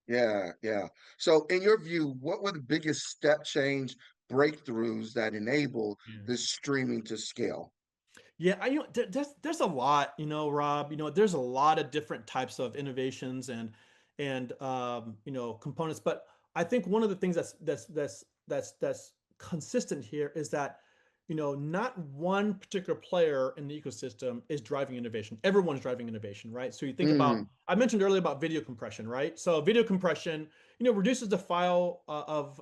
Yeah, yeah. So in your view, what were the biggest step change breakthroughs that enable Yeah. this streaming to scale? Yeah, there's a lot, Rob. There's a lot of different types of innovations and components. But I think one of the things that's consistent here is that not one particular player in the ecosystem is driving innovation. Everyone's driving innovation, right? So you think about, Mm, I mentioned earlier about video compression, right? So video compression, reduces the file of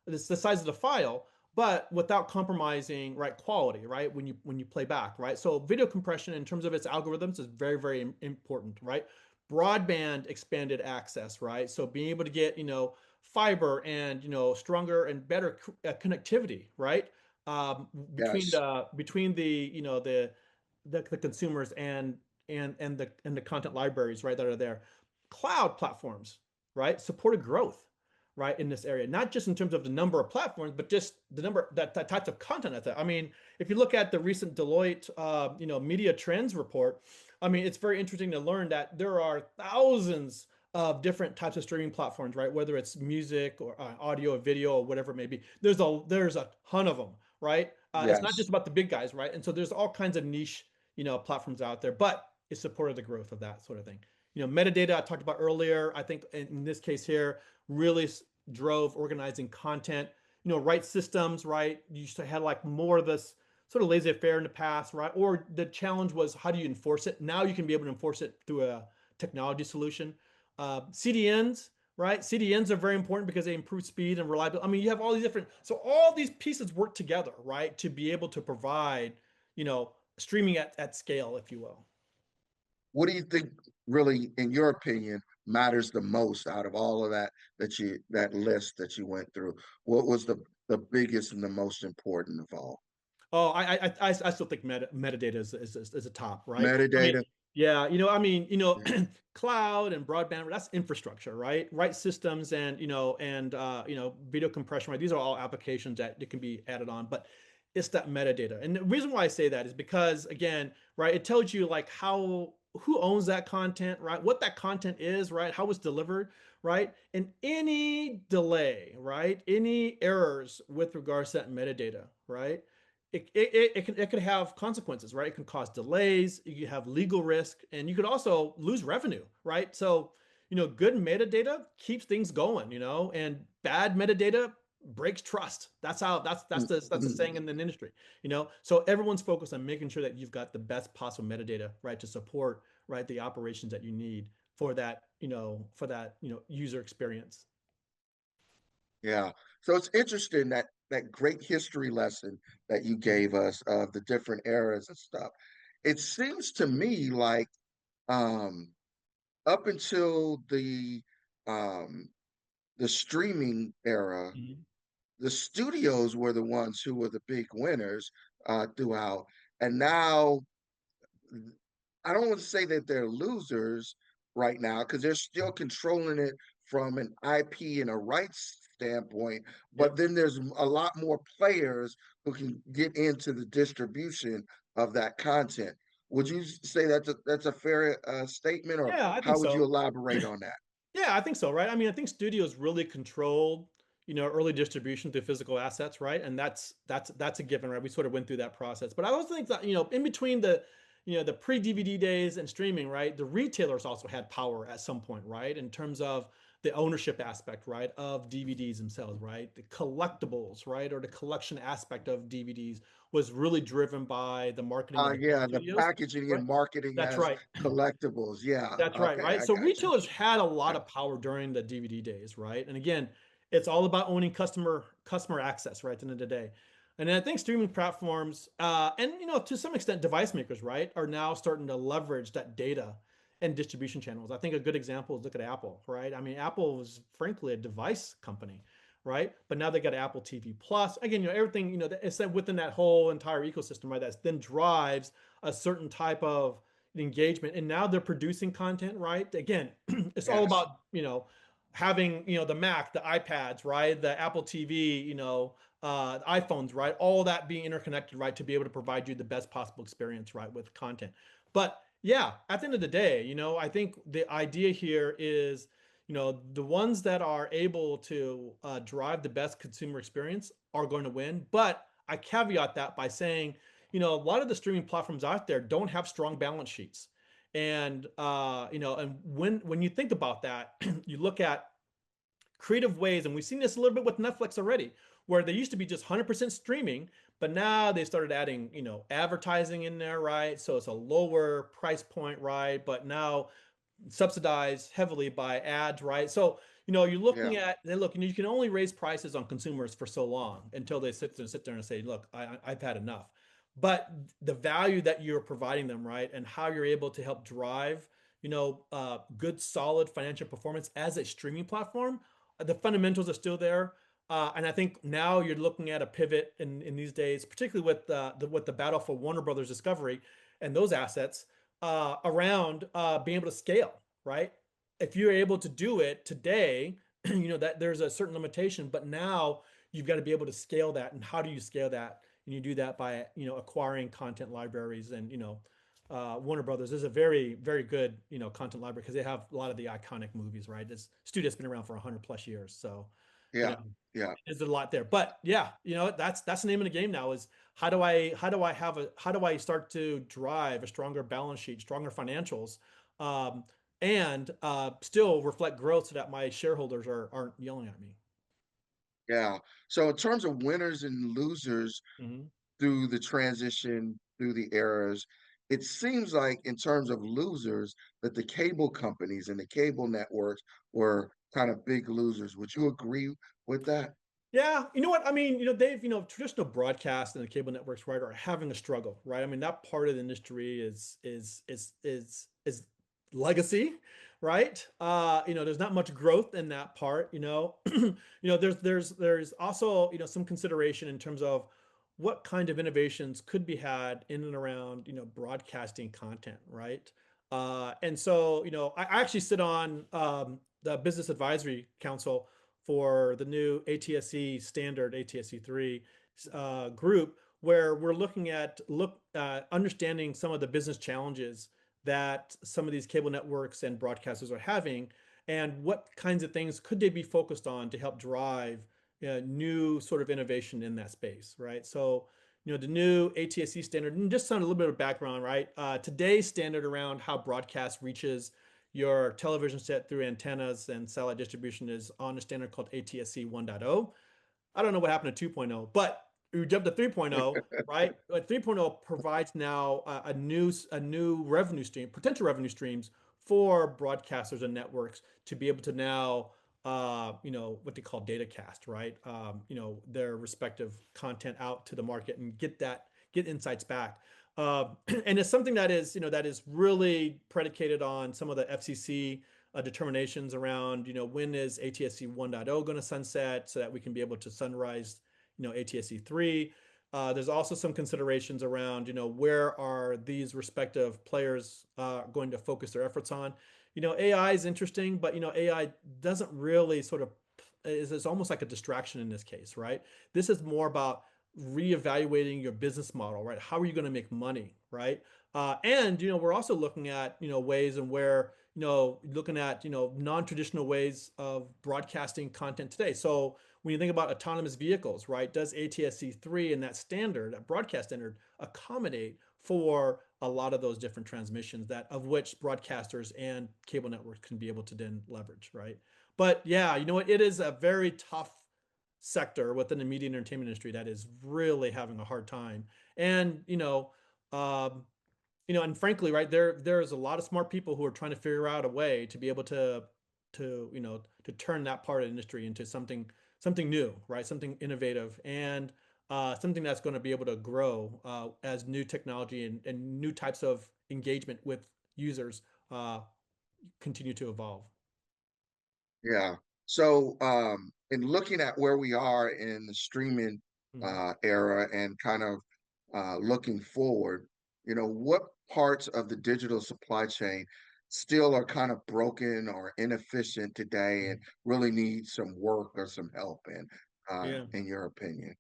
the size of the file, but without compromising, right, quality, right, when you play back, right? So video compression in terms of its algorithms is very, very important, right? Broadband expanded access, right? So being able to get fiber and stronger and better connectivity, right? Between yes, the the consumers and the content libraries, right, that are there. Cloud platforms, right, supported growth, right, in this area, not just in terms of the number of platforms, but just the number that types of content out there. I mean, if you look at the recent Deloitte media trends report, I mean, it's very interesting to learn that there are thousands of different types of streaming platforms, right? Whether it's music or audio or video or whatever it may be. There's a ton of them, right? It's not just yes. about the big guys, right? And so there's all kinds of niche, platforms out there, but it supported the growth of that sort of thing. Metadata I talked about earlier. I think in this case here really drove organizing content. Right systems, right? You used to have like more of this sort of laissez-faire in the past, right? Or the challenge was how do you enforce it? Now you can be able to enforce it through a technology solution. CDNs, right? CDNs are very important because they improve speed and reliability. I mean, you have all these different, so all these pieces work together, right, to be able to provide, streaming at scale, if you will. What do you think really, in your opinion, matters the most out of all of that list that you went through? What was the biggest and the most important of all? Oh, I still think metadata is a top, right? I mean, Metadata? yeah, I mean, Yeah. cloud and broadband, that's infrastructure, right? Right systems and video compression, right? These are all applications that can be added on, but it's that metadata. And the reason why I say that is because, again, right, it tells you like who owns that content, right? What that content is, right? How it's delivered, right? And any delay, right? Any errors with regards to that metadata, right? It could have consequences, right? It can cause delays, you have legal risk, and you could also lose revenue, right? So, good metadata keeps things going, and bad metadata breaks trust. That's the saying in the industry, So everyone's focused on making sure that you've got the best possible metadata, right, to support, right, the operations that you need for that user experience. Yeah. So it's interesting that great history lesson that you gave us of the different eras and stuff. It seems to me like um up until um, the streaming era, Mhm. the studios were the ones who were the big winners throughout. And now I don't want to say that they're losers right now because they're still controlling it from an IP and a rights standpoint. But Yep. then there's a lot more players who can get into the distribution of that content. Would you say that's a fair statement, or Yeah, I think how would you so. elaborate on that? Yeah, I think so, right? I mean, I think studios really controlled, early distribution through physical assets, right? And that's a given, right? We sort of went through that process. But I also think that, in between the pre-DVD days and streaming, right? The retailers also had power at some point, right? In terms of the ownership aspect, right, of DVDs themselves, right? The collectibles, right, or the collection aspect of DVDs was really driven by the marketing of the film Yeah, the studios, packaging right? and marketing That's as right. collectibles. Yeah, That's right, okay, right? I So got you. retailers had a lot Yeah, of power during the DVD days, right? And again, it's all about owning customer access, right? At the end of the day. And then I think streaming platforms, and to some extent, device makers, right, are now starting to leverage that data and distribution channels. I think a good example is look at Apple, right? I mean, Apple was frankly a device company, right? But now they got Apple TV Plus. Again, everything, it's within that whole entire ecosystem, right? That then drives a certain type of engagement, and now they're producing content, right? Again, it's all yes, about having the Mac, the iPads, right, the Apple TV, iPhones, right, all that being interconnected, right, to be able to provide you the best possible experience, right, with content. But yeah, at the end of the day, I think the idea here is the ones that are able to drive the best consumer experience are going to win. But I caveat that by saying a lot of the streaming platforms out there don't have strong balance sheets. And and when you think about that, you look at creative ways, and we've seen this a little bit with Netflix already, where they used to be just 100% streaming, but now they started adding, advertising in there, right? So it's a lower price point, right? But now subsidized heavily by ads, right? So, you're yeah, looking at, they look, you can only raise prices on consumers for so long until they sit there and say, look, I've had enough. But the value that you're providing them, right, and how you're able to help drive, good, solid financial performance as a streaming platform, the fundamentals are still there. And I think now you're looking at a pivot in these days, particularly with the battle for Warner Brothers Discovery and those assets around being able to scale, right? If you're able to do it today, that there's a certain limitation, but now you've got to be able to scale that. And how do you scale that? And you do that by acquiring content libraries, and Warner Brothers is a very, very good content library because they have a lot of the iconic movies, right? This studio's been around for 100 plus years, so you yeah, know yeah, there's a lot there. But yeah, that's the name of the game now, is how do I start to drive a stronger balance sheet, stronger financials, um, and still reflect growth so that my shareholders aren't yelling at me. yeah. So in terms of winners and losers Mhm. through the transition, through the eras, it seems like in terms of losers, that the cable companies and the cable networks were kind of big losers. Would you agree with that? Yeah, you know what? I mean, they've, traditional broadcast and the cable networks, right, are having a struggle, right? I mean, that part of the industry is legacy, right? There's not much growth in that part. There's also, some consideration in terms of what kind of innovations could be had in and around, broadcasting content, right? And so, I actually sit on the Business Advisory Council for the new ATSC standard, ATSC 3 group, where we're looking at understanding some of the business challenges that some of these cable networks and broadcasters are having, and what kinds of things could they be focused on to help drive new sort of innovation in that space, right? So, the new ATSC standard, and just some a little bit of background, right? Today's standard around how broadcast reaches your television set through antennas and satellite distribution is on a standard called ATSC 1.0. I don't know what happened to 2.0, but we jumped to 3.0, right? But 3.0 provides now a new revenue stream, potential revenue streams for broadcasters and networks to be able to now, what they call data cast, right? Their respective content out to the market and get insights back. And it's something that is, that is really predicated on some of the FCC determinations around, when is ATSC 1.0 going to sunset so that we can be able to sunrise, ATSC 3. There's also some considerations around, where are these respective players going to focus their efforts on. AI is interesting, but AI doesn't really sort of is almost like a distraction in this case, right? This is more about reevaluating your business model, right? How are you going to make money, right? And we're also looking at ways and where looking at non-traditional ways of broadcasting content today. So when you think about autonomous vehicles, right? Does ATSC 3 and that standard, that broadcast standard, accommodate for a lot of those different transmissions that of which broadcasters and cable networks can be able to then leverage, right? But yeah, you know what? It is a very tough sector within the media and entertainment industry that is really having a hard time. And um, and frankly, right there's a lot of smart people who are trying to figure out a way to be able to turn that part of the industry into something new, right? Something innovative and something that's going to be able to grow as new technology and new types of engagement with users uh, continue to evolve. Yeah. So, in looking at where we are in the streaming Mhm. era and kind of looking forward, what parts of the digital supply chain still are kind of broken or inefficient today and really need some work or some help Yeah. in your opinion?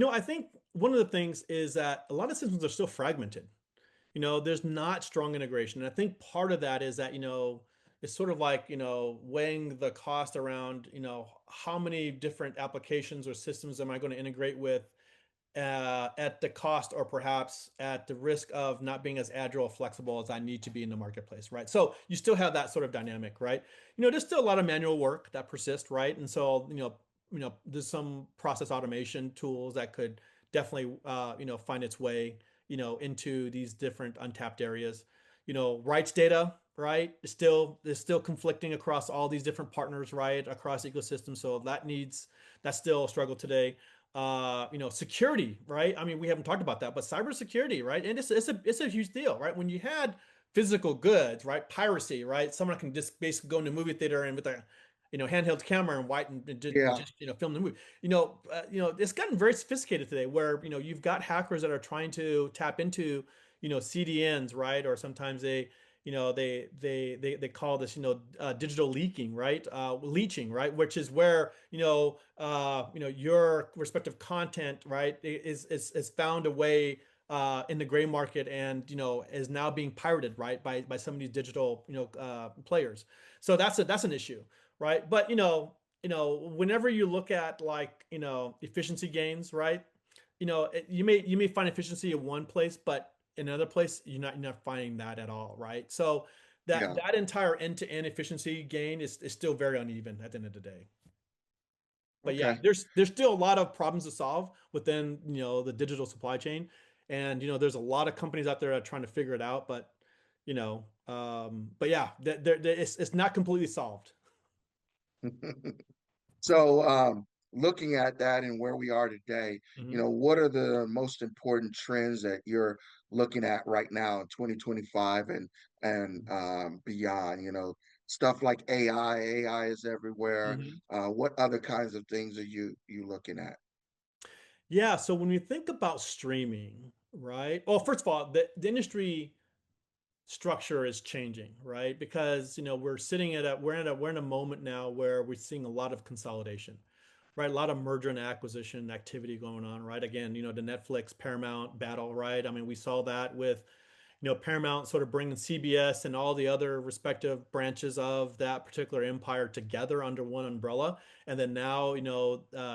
I think one of the things is that a lot of systems are still fragmented. There's not strong integration. And I think part of that is that, it's sort of like, weighing the cost around, how many different applications or systems am I going to integrate with at the cost or perhaps at the risk of not being as agile or flexible as I need to be in the marketplace, right? So you still have that sort of dynamic, right? There's still a lot of manual work that persists, right? And so, there's some process automation tools that could definitely, find its way, into these different untapped areas. Rights data, right, is still conflicting across all these different partners, right, across ecosystems. So that's still a struggle today. Security, right? I mean, we haven't talked about that, but cybersecurity, right? And it's a huge deal, right? When you had physical goods, right? Piracy, right? Someone can just basically go into a movie theater and with a handheld camera and white and Yeah. just film the movie. It's gotten very sophisticated today, where you've got hackers that are trying to tap into CDNs, right? Or sometimes they call this digital leaking, right? Leaching, right? Which is where your respective content, right, is found a way in the gray market and is now being pirated, right, by some of these digital players. So that's an issue, right? But whenever you look at like efficiency gains, right? You may find efficiency in one place, but in another place you're not finding that at all, right? So that Yeah. that entire end-to-end efficiency gain is still very uneven at the end of the day. But yeah, Okay. there's still a lot of problems to solve within the digital supply chain, and there's a lot of companies out there that are trying to figure it out. But yeah, it's not completely solved. So, looking at that and where we are today, Mhm. what are the most important trends that you're looking at right now in 2025 and beyond? Stuff like AI. AI is everywhere. Mhm. What other kinds of things are you looking at? Yeah, so when we think about streaming, right? Well, first of all, the industry structure is changing, right? Because we're in a moment now where we're seeing a lot of consolidation, right? A lot of merger and acquisition activity going on, right? Again, the Netflix Paramount battle, right? I mean, we saw that with Paramount sort of bringing CBS and all the other respective branches of that particular empire together under one umbrella, and then now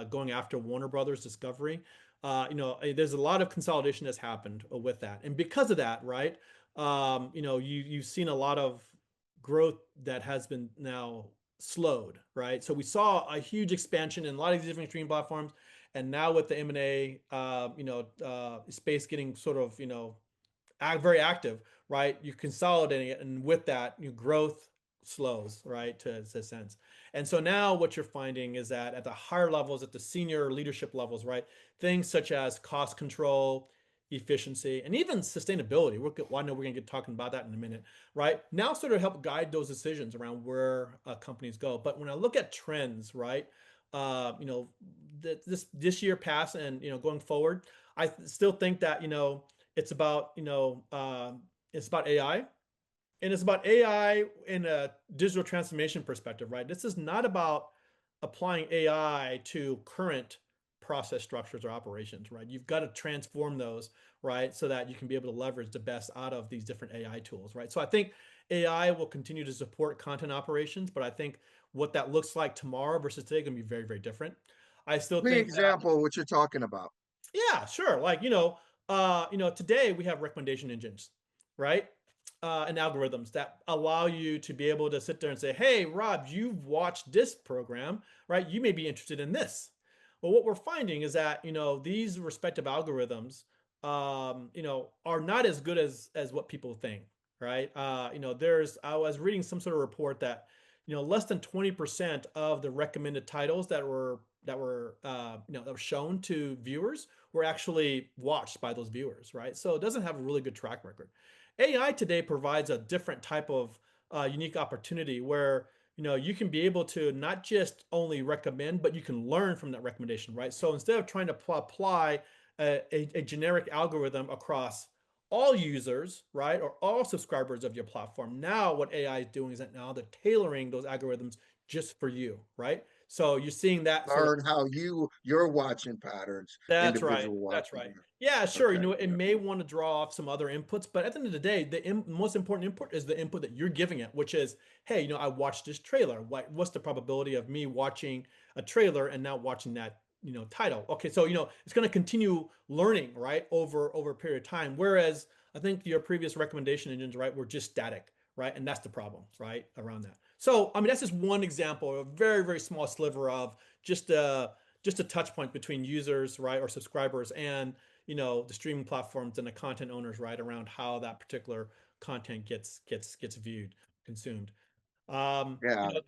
going after Warner Brothers Discovery. There's a lot of consolidation that's happened with that, and because of that, right? You've seen a lot of growth that has been now slowed, right? So we saw a huge expansion in a lot of these different streaming platforms, and now with the M&A, space getting sort of very active, right? You're consolidating it, and with that, your growth slows, right, to a sense. And so now what you're finding is that at the higher levels, at the senior leadership levels, right, things such as cost control, efficiency, and even sustainability. I know we're going to get talking about that in a minute, right? Now sort of help guide those decisions around where companies go. But when I look at trends, right, you know, this year past and, you know, going forward, I still think that, you know, it's about, you know, it's about AI, and it's about AI in a digital transformation perspective, right? This is not about applying AI to current process structures or operations, right? You've got to transform those, right? So that you can be able to leverage the best out of these different AI tools, right? So I think AI will continue to support content operations, but I think what that looks like tomorrow versus today is going to be very, very different. I still Give me an think that, example of what you're talking about. yeah, sure. Like, you know, today we have recommendation engines, right? And algorithms that allow you to be able to sit there and say, hey, Rob, you've watched this program, right? You may be interested in this. Well, what we're finding is that, you know, these respective algorithms, you know, are not as good as what people think, right? You know, I was reading some sort of report that, you know, less than 20% of the recommended titles you know, that were shown to viewers were actually watched by those viewers, right? So it doesn't have a really good track record. AI today provides a different type of unique opportunity where, you know, you can be able to not just only recommend, but you can learn from that recommendation, right? So instead of trying to apply a generic algorithm across all users, right, or all subscribers of your platform, now what AI is doing is that now they're tailoring those algorithms just for you, right? So you're seeing that sort of. Learn how your watching patterns, That's right. individual That's watching. right. Yeah, sure. You Okay. know, it may want to draw off some other inputs, but at the end of the day, the most important input is the input that you're giving it, which is, hey, you know, I watched this trailer. What's the probability of me watching a trailer and now watching that, you know, title? Okay, so, you know, it's going to continue learning, right, over a period of time. Whereas I think your previous recommendation engines, right, were just static, right, and that's the problem, right, around that. So, I mean, that's just one example, a very, very small sliver of just just a touch point between users, right, or subscribers, and, you know, the streaming platforms and the content owners, right, around how that particular content gets viewed, consumed. You Yeah. know,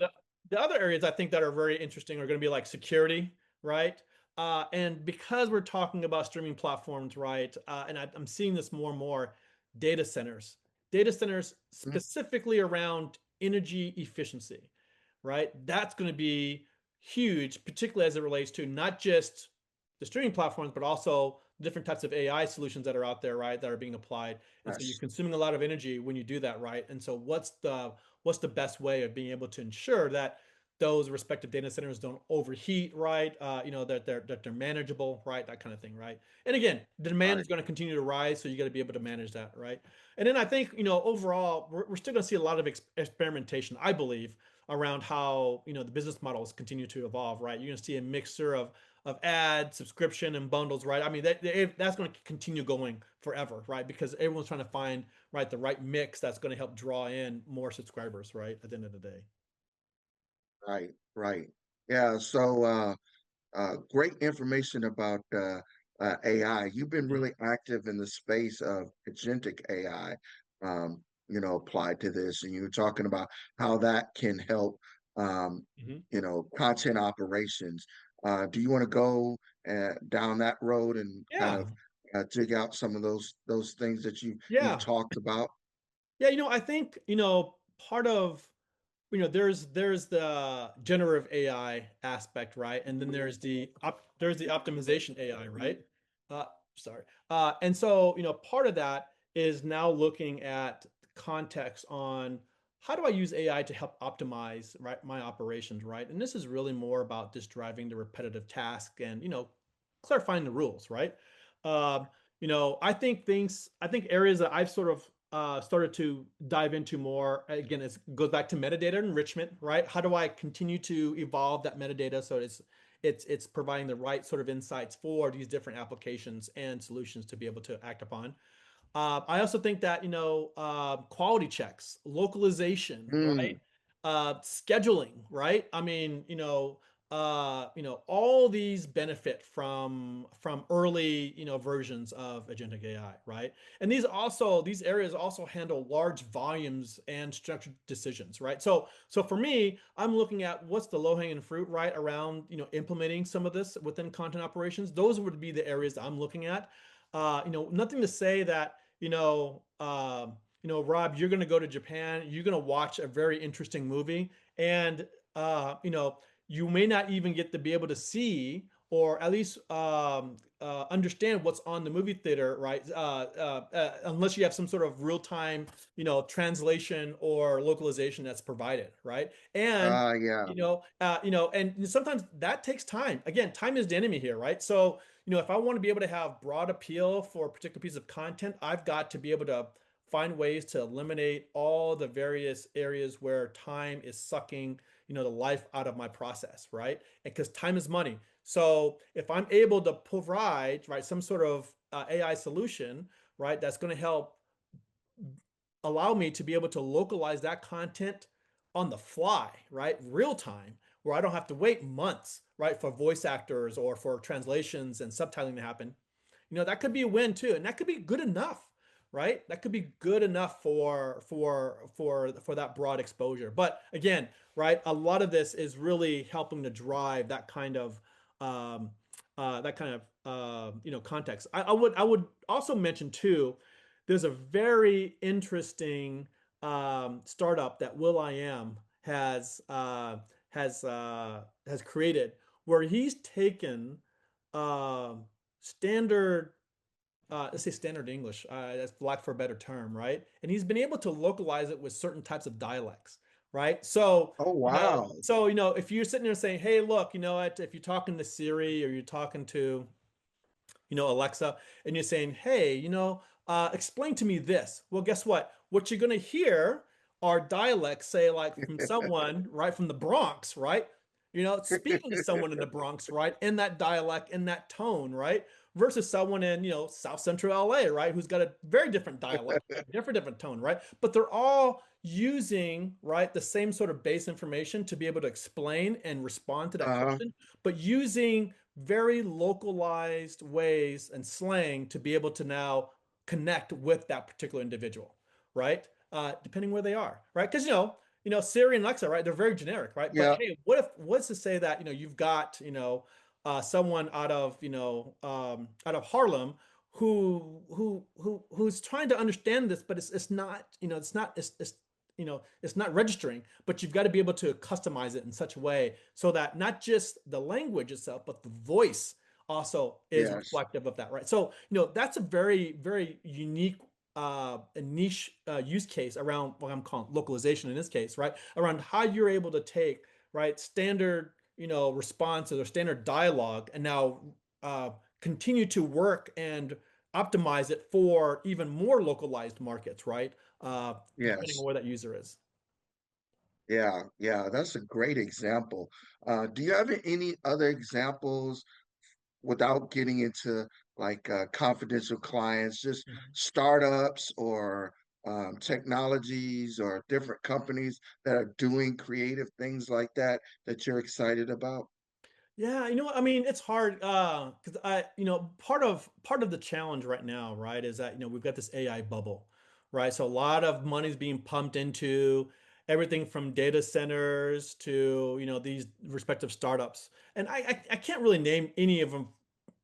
the other areas I think that are very interesting are going to be like security, right? And because we're talking about streaming platforms, right, and I'm seeing this more and more, data centers, data centers Mhm. specifically around energy efficiency, right? That's going to be huge, particularly as it relates to not just the streaming platforms, but also different types of AI solutions that are out there, right, that are being applied. And so you're Yes. consuming a lot of energy when you do that, right? And so what's the best way of being able to ensure that those respective data centers don't overheat, right? You know, that they're manageable, right? That kind of thing, right? And again, the demand Right. is going to continue to rise, so you got to be able to manage that, right? And then I think, you know, overall, we're still going to see a lot of experimentation, I believe, around how, you know, the business models continue to evolve, right? You're going to see a mixture of ad, subscription, and bundles, right? I mean, that's going to continue going forever, right? Because everyone's trying to find, right, the right mix that's going to help draw in more subscribers, right? At the end of the day. Right. Right. Yeah. So great information about AI. You've been Yeah. really active in the space of agentic AI, applied to this, and you were talking about how that can help, um, Mhm. content operations. Do you want to go down that road and kind Yeah. of dig out some of those things that you've Yeah. talked about? Yeah. You know, I think, you know, part of, you know, there's the generative AI aspect, right? And then there's the optimization AI, right? Uh, sorry. And so, you know, part of that is now looking at context on how do I use AI to help optimize, right, my operations, right? And this is really more about just driving the repetitive task and, you know, clarifying the rules, right? Um, you know, I think areas that I've sort of started to dive into more, again, it goes back to metadata enrichment, right? How do I continue to evolve that metadata so it's providing the right sort of insights for these different applications and solutions to be able to act upon. I also think that, you know, quality checks, localization, right? Mm, Scheduling, right? I mean, you know, all these benefit from early, you know, versions of agentic AI, right? And these areas also handle large volumes and structured decisions, right? So for me, I'm looking at what's the low-hanging fruit, right, around, you know, implementing some of this within content operations. Those would be the areas that I'm looking at. nothing to say that, Rob, you're going to go to Japan, you're going to watch a very interesting movie, and you may not even get to be able to see or at least understand what's on the movie theater, right? Unless you have some sort of real time, translation or localization that's provided, right? And Yeah. and sometimes that takes time. Again, time is the enemy here, right? So if I want to be able to have broad appeal for a particular piece of content, I've got to be able to find ways to eliminate all the various areas where time is sucking, the life out of my process, right? And because time is money. So if I'm able to provide, right, some sort of AI solution, right, that's going to help allow me to be able to localize that content on the fly, right? Real time, where I don't have to wait months, right, for voice actors or for translations and subtitling to happen. That could be a win too, and that could be good enough, right? That could be good enough for that broad exposure. But again, right, a lot of this is really helping to drive um, that kind of context. I would also mention too, there's a very interesting startup that Will I Am has created, where he's taken um standard let's say standard English, that's lack for a better term, right? And he's been able to localize it with certain types of dialects, right? So, Oh, wow. if you're sitting there saying, hey, look, you know what, if you're talking to Siri or you're talking to Alexa, and you're saying, hey, explain to me this. Well, guess what? What you're going to hear are dialects, say, like from someone, right, from the Bronx, right? Speaking to someone in the Bronx, right, in that dialect, in that tone, right? Versus someone in, South Central LA, right, who's got a very different dialect, different tone, right? But they're all using, right, the same sort of base information to be able to explain and respond to that Uh, question, but using very localized ways and slang to be able to now connect with that particular individual, right? Depending where they are, right? Because Siri and Alexa, right? They're very generic, right? But yeah. hey, what's to say that you've got someone out of Harlem who's trying to understand this, but it's not it's not registering, but you've got to be able to customize it in such a way so that not just the language itself, but the voice also is Yes. reflective of that, right? So, that's a very, very unique a niche use case around what I'm calling localization in this case, right? Around how you're able to take, right, standard, responses or standard dialogue and now uh, continue to work and optimize it for even more localized markets, right? Depending on Yes. where that user is. Yeah. Yeah. That's a great example. Do you have any other examples without getting into like confidential clients, just Mhm. startups or technologies or different companies that are doing creative things like that that you're excited about? Yeah, I mean, it's hard because part of the challenge right now, right, is that we've got this AI bubble, right? So a lot of money's being pumped into everything from data centers to these respective startups, and I can't really name any of them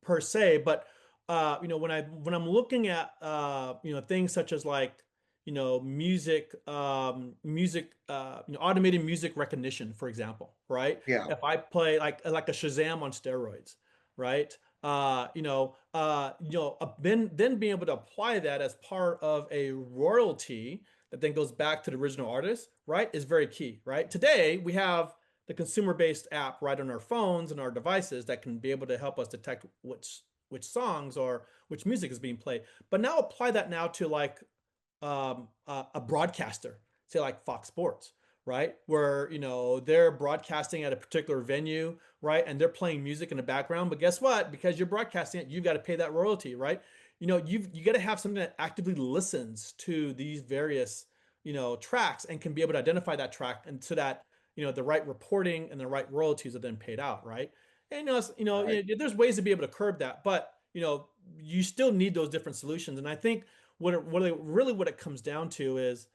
per se, but when I'm looking at things such as like automated music recognition, for example, right? Yeah. If I play like a Shazam on steroids, right? Then being able to apply that as part of a royalty that then goes back to the original artist, right, is very key, right? Today we have the consumer-based app right on our phones and our devices that can be able to help us detect which songs or which music is being played. But now apply that now to like a broadcaster, say like Fox Sports, right? Where they're broadcasting at a particular venue, right? And they're playing music in the background. But guess what? Because you're broadcasting it, you've got to pay that royalty, right? You got to have something that actively listens to these various tracks and can be able to identify that track, and so that the right reporting and the right royalties are then paid out, right? And Right. there's ways to be able to curb that, but you still need those different solutions. And I think what it comes down to is,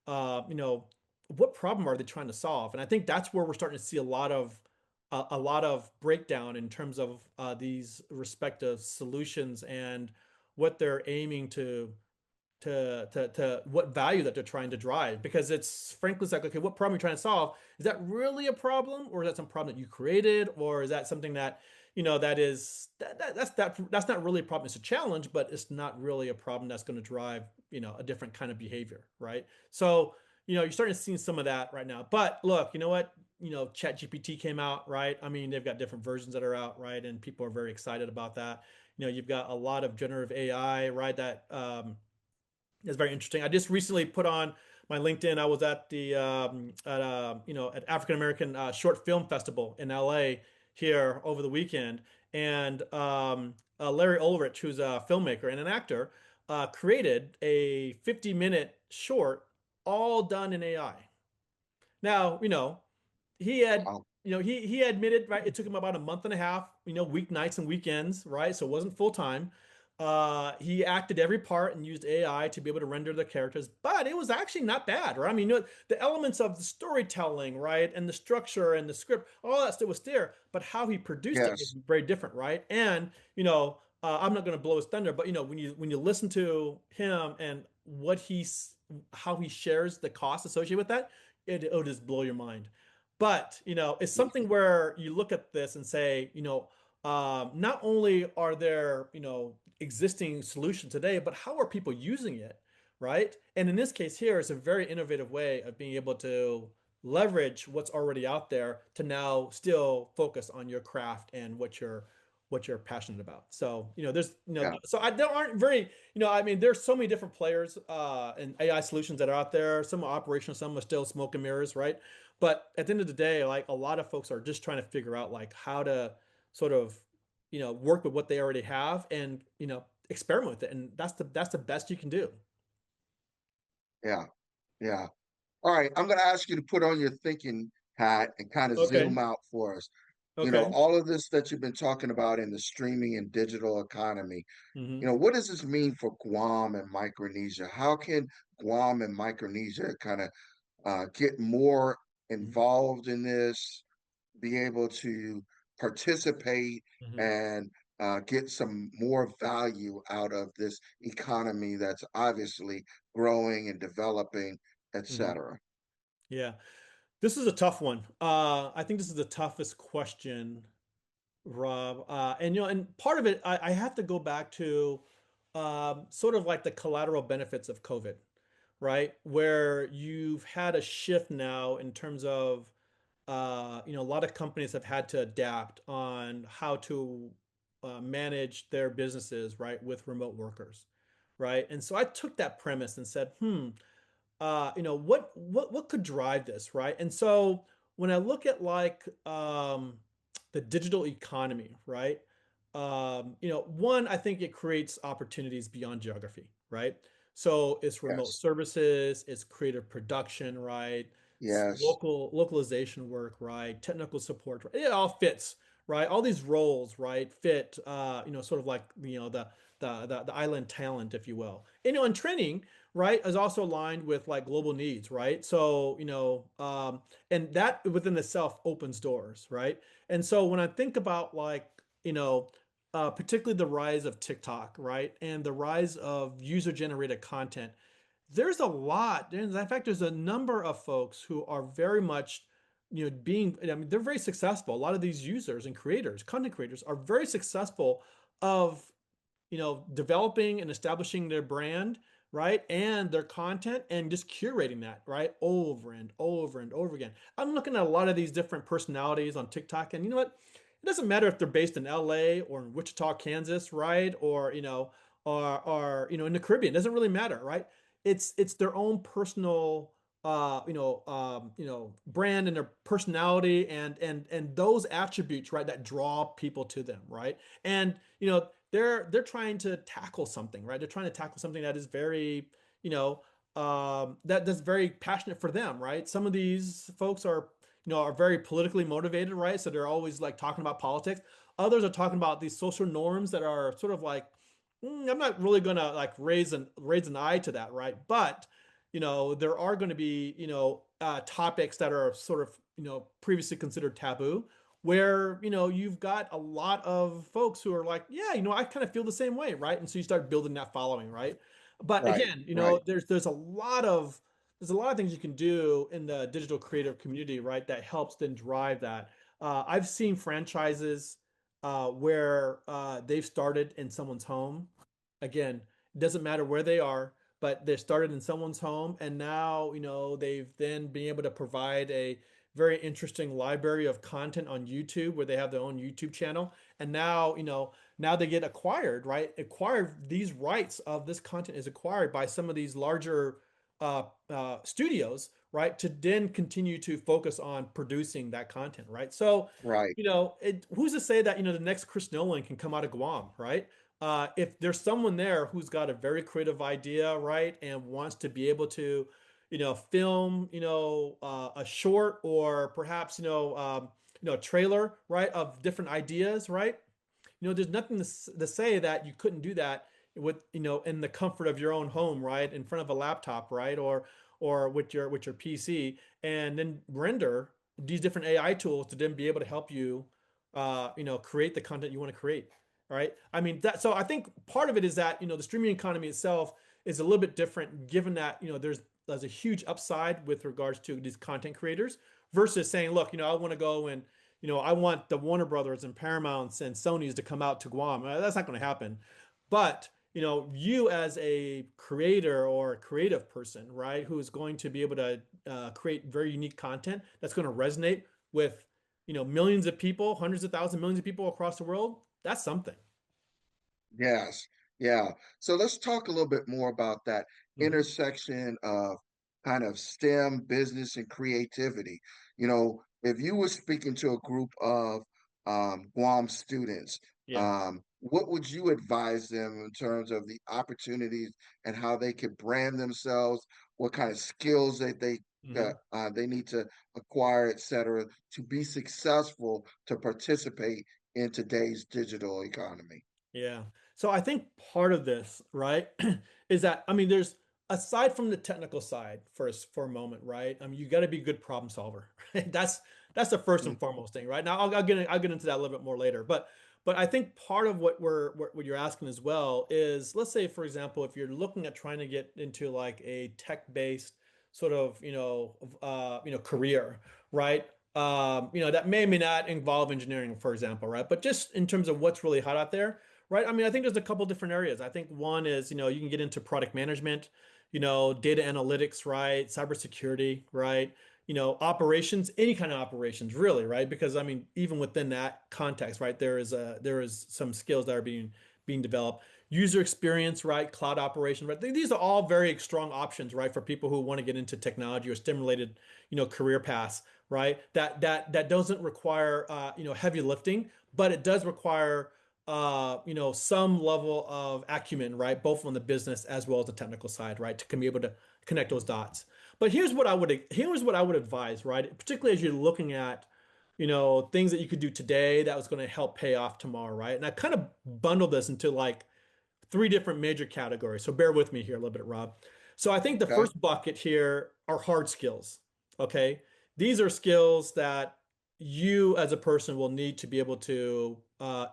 uh, you know, what problem are they trying to solve? And I think that's where we're starting to see a lot of breakdown in terms of these respective solutions and what they're aiming to what value that they're trying to drive, because it's frankly it's like, okay, what problem are you trying to solve? Is that really a problem, or is that some problem that you created, or is that something that that's not really a problem? It's a challenge, but it's not really a problem that's going to drive a different kind of behavior, right? So you're starting to see some of that right now. But look, you know what, chat gpt came out, right? I mean, they've got different versions that are out, right? And people are very excited about that. You've got a lot of generative ai, right? That It's very interesting. I just recently put on my LinkedIn. I was at the at African American Short Film Festival in LA here over the weekend, and Larry Ulrich, who's a filmmaker and an actor, created a 50-minute short, all done in AI. Now, he had Wow. he admitted, right, it took him about a month and a half, weeknights and weekends, right? So it wasn't full time. He acted every part and used AI to be able to render the characters, but it was actually not bad, right? I mean, the elements of the storytelling, right, and the structure and the script, all that stuff was there, but how he produced it was Yes. very different, right? And I'm not going to blow his thunder, but when you listen to him and how he shares the cost associated with that, it'll just blow your mind. But it's something where you look at this and say, not only are there existing solutions today, but how are people using it, right? And in this case here, it's a very innovative way of being able to leverage what's already out there to now still focus on your craft and what you're passionate about. So there's Yeah. there aren't very I mean, there's so many different players and AI solutions that are out there. Some are operational, some are still smoke and mirrors, right? But at the end of the day, like, a lot of folks are just trying to figure out like how to sort of work with what they already have and experiment with it, and that's the best you can do. Yeah. Yeah. All right. I'm going to ask you to put on your thinking hat and kind of Okay. zoom out for us. Okay. All of this that you've been talking about in the streaming and digital economy, Hmm. what does this mean for Guam and Micronesia? How can Guam and Micronesia kind of get more Hmm. involved in this, be able to participate Hmm. and get some more value out of this economy that's obviously growing and developing, Hmm. etc. Yeah, this is a tough one. I think this is the toughest question, Rob. And part of it, I have to go back to sort of like the collateral benefits of COVID, right? Where you've had a shift now in terms of, a lot of companies have had to adapt on how to manage their businesses, right, with remote workers, right? And so I took that premise and said, what could drive this, right? And so when I look at like the digital economy, right? One, I think it creates opportunities beyond geography, right? So it's remote Yes, services, it's creative production, right? It's yes, localization work, right? Technical support, right? It all fits, right? All these roles, right, fit, sort of like the island talent, if you will. And training, right, is also aligned with like global needs, right? So and that within itself opens doors, right? And so when I think about like particularly the rise of TikTok, right, and the rise of user generated content, there's a lot. In fact, there's a number of folks who are very much I mean, they're very successful. A lot of these users and creators, content creators, are very successful of developing and establishing their brand, right? And their content and just curating that, right? Over and over and over again. I'm looking at a lot of these different personalities on TikTok, and you know what? It doesn't matter if they're based in LA or in Wichita, Kansas, right? Or, in the Caribbean. It doesn't really matter, right? It's their own personal brand and their personality and those attributes, right, that draw people to them, right? And they're trying to tackle something, right? They're trying to tackle something that is very, that's very passionate for them, right? Some of these folks are very politically motivated, right? So they're always like talking about politics. Others are talking about these social norms that are sort of like, I'm not really gonna like raise an eye to that, right? But there are going to be topics that are sort of previously considered taboo, where, you've got a lot of folks who are like, yeah, I kind of feel the same way, right? And so you start building that following, right? But Right, again, right, there's a lot of things you can do in the digital creative community, right? That helps then drive that. I've seen franchises where they've started in someone's home. Again, it doesn't matter where they are, but they started in someone's home, and now, they've then been able to provide a very interesting library of content on YouTube where they have their own YouTube channel. And now, now they get acquired, right? These rights of this content is acquired by some of these larger studios, right? To then continue to focus on producing that content, right? So, right. who's to say that, the next Chris Nolan can come out of Guam, right? If there's someone there who's got a very creative idea, right, and wants to be able to, film, a short or perhaps, a trailer, right, of different ideas, right? There's nothing to say that you couldn't do that with, in the comfort of your own home, right, in front of a laptop, right, or with your PC, and then render these different AI tools to then be able to help you, create the content you want to create, right? I mean that. So I think part of it is that, the streaming economy itself is a little bit different, given that, there's a huge upside with regards to these content creators versus saying, look, I want to go and, I want the Warner Brothers and Paramounts and Sony's to come out to Guam. That's not going to happen. But, you as a creator or a creative person, right, who is going to be able to create very unique content that's going to resonate with, millions of people, hundreds of thousands, millions of people across the world, that's something. Yes, yeah. So let's talk a little bit more about that Hmm. intersection of kind of STEM, business, and creativity. If you were speaking to a group of Guam students, Yeah. what would you advise them in terms of the opportunities and how they could brand themselves? What kind of skills that Hmm. they need to acquire, et cetera, to be successful to participate in today's digital economy? Yeah. So I think part of this, right, is that, I mean, there's, aside from the technical side for a moment, right? I mean, you got to be a good problem solver. Right? That's the first and foremost thing, right? Now I'll get into that a little bit more later, but I think part of what you're asking as well is, let's say, for example, if you're looking at trying to get into like a tech-based sort of, career, right? That may not involve engineering, for example, right? But just in terms of what's really hot out there, right? I mean, I think there's a couple different areas. I think one is, you can get into product management, data analytics, right? Cybersecurity, right? Operations, any kind of operations, really, right? Because I mean, even within that context, right, there is some skills that are being developed. User experience, right? Cloud operation, right? These are all very strong options, right, for people who want to get into technology or stimulated, career paths, right? That doesn't require, heavy lifting, but it does require some level of acumen, right? Both on the business as well as the technical side, right? To be able to connect those dots. But here's what I would advise, right? Particularly as you're looking at, things that you could do today that was going to help pay off tomorrow, right? And I kind of bundled this into like three different major categories. So bear with me here a little bit, Rob. So I think the Okay. first bucket here are hard skills. Okay. These are skills that you as a person will need to be able to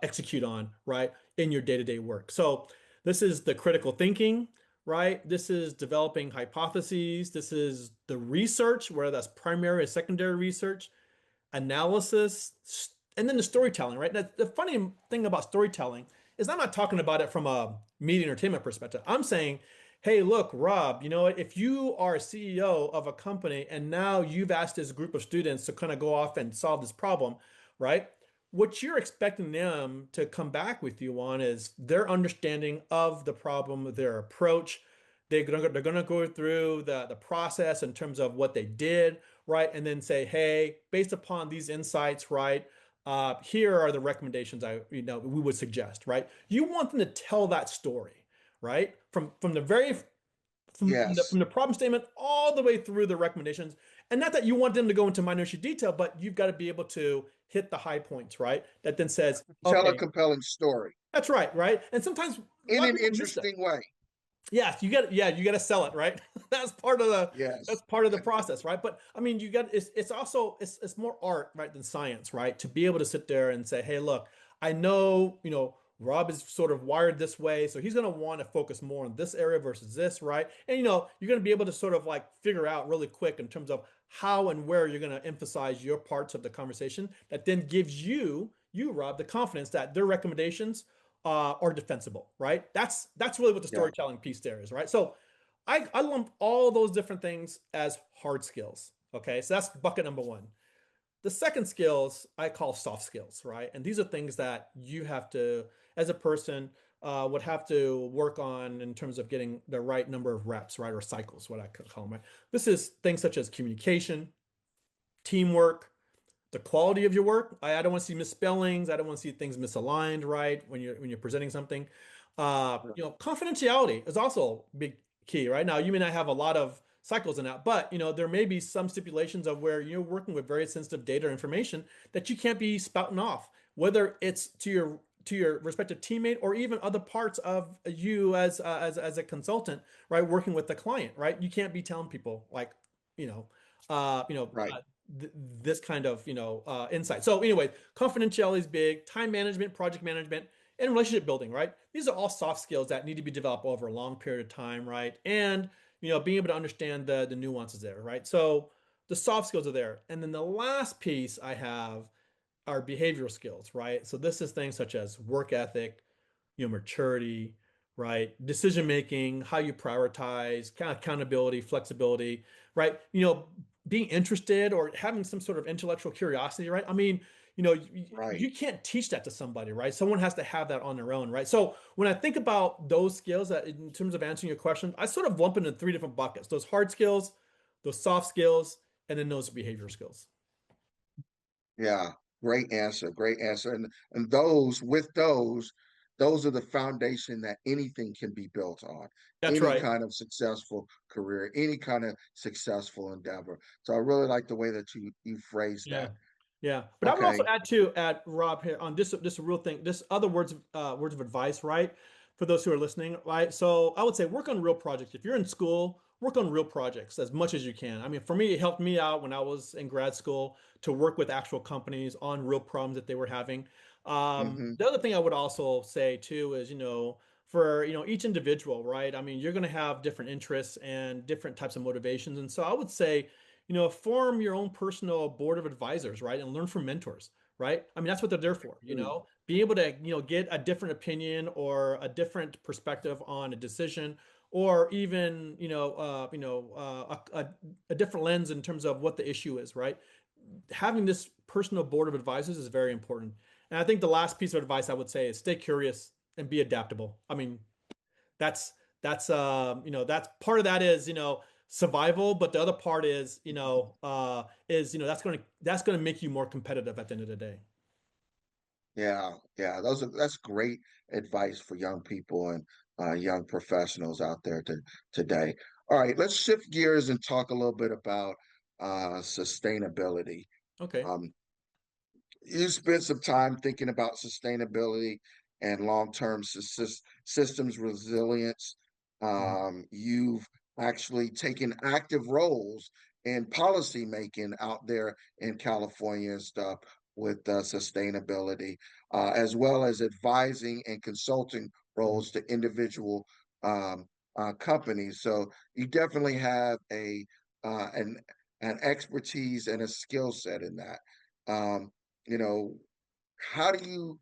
execute on, right, in your day-to-day work. So this is the critical thinking, right? This is developing hypotheses. This is the research, whether that's primary or secondary research, analysis, and then the storytelling, right? Now, the funny thing about storytelling is I'm not talking about it from a media entertainment perspective. I'm saying, hey, look, Rob, you know what? If you are a CEO of a company and now you've asked this group of students to kind of go off and solve this problem, right? What you're expecting them to come back with you on is their understanding of the problem, their approach. They're gonna go through the process in terms of what they did, right? And then say, hey, based upon these insights, right? Here are the recommendations we would suggest, right? You want them to tell that story, right? From the very from Yes. the problem statement all the way through the recommendations. And not that you want them to go into minutiae detail, but you've got to be able to hit the high points, right? That then says, Tell a okay, compelling story that's right, right? And sometimes a in lot of an people miss that. interesting way. Yes, you got to sell it, right? That's part of the that's Yes. part of the process, right? But I mean, you got it's also it's more art, right, than science, right? To be able to sit there and say, "Hey, look, I know, Rob is sort of wired this way, so he's going to want to focus more on this area versus this, right?" And you're going to be able to sort of like figure out really quick in terms of how and where you're going to emphasize your parts of the conversation that then gives you, Rob, the confidence that their recommendations are defensible, right? That's really what the Yeah. storytelling piece there is, right? So I lump all those different things as hard skills. Okay, so that's bucket number one. The second skills I call soft skills, right? And these are things that you have to, as a person, would have to work on in terms of getting the right number of reps, right, or cycles, what I could call them. Right? This is things such as communication, teamwork, the quality of your work. I don't want to see misspellings. I don't want to see things misaligned, right? When you're presenting something. Confidentiality is also a big key, right? Now, you may not have a lot of cycles in that, but there may be some stipulations of where you're working with very sensitive data or information that you can't be spouting off, whether it's to your respective teammate or even other parts of you as a consultant, right? Working with the client, right? You can't be telling people like, you know, uh, you know, Right. uh, this kind of insight. So anyway, confidentiality is big. Time management, project management, and relationship building. Right. These are all soft skills that need to be developed over a long period of time. Right. And being able to understand the nuances there. Right. So the soft skills are there. And then the last piece I have are behavioral skills. Right. So this is things such as work ethic, maturity, right? Decision making, how you prioritize, kind of accountability, flexibility, right? Being interested or having some sort of intellectual curiosity, right? I mean, Right. you can't teach that to somebody, right? Someone has to have that on their own, right? So when I think about those skills, that in terms of answering your question, I sort of lump into three different buckets: those hard skills, those soft skills, and then those behavior skills. Yeah. Great answer. Great answer. And those are the foundation that anything can be built on. That's Any right. kind of successful career, any kind of successful endeavor. So I really like the way that you phrase Yeah. that. Yeah. But I would also Okay. add Rob here on this a real thing, this other words of advice, right? For those who are listening, right? So I would say work on real projects. If you're in school, work on real projects as much as you can. I mean, for me, it helped me out when I was in grad school to work with actual companies on real problems that they were having. Hmm. The other thing I would also say too is, for each individual, right? I mean, you're going to have different interests and different types of motivations, and so I would say form your own personal board of advisors, right? And learn from mentors, right? I mean, that's what they're there for, be able to, get a different opinion or a different perspective on a decision, or even, a different lens in terms of what the issue is, right? Having this personal board of advisors is very important. And I think the last piece of advice I would say is stay curious and be adaptable. I mean, that's that's part of that is survival, but the other part is that's going to make you more competitive at the end of the day. Yeah, yeah, that's great advice for young people and young professionals out there today. All right, let's shift gears and talk a little bit about sustainability. Okay. Um, you spent some time thinking about sustainability and long-term systems resilience. Mhm. You've actually taken active roles in policy making out there in California and stuff with sustainability, as well as advising and consulting Mhm. roles to individual um, companies. So you definitely have uh, an an expertise and a skill set in that. Um, you know, how do you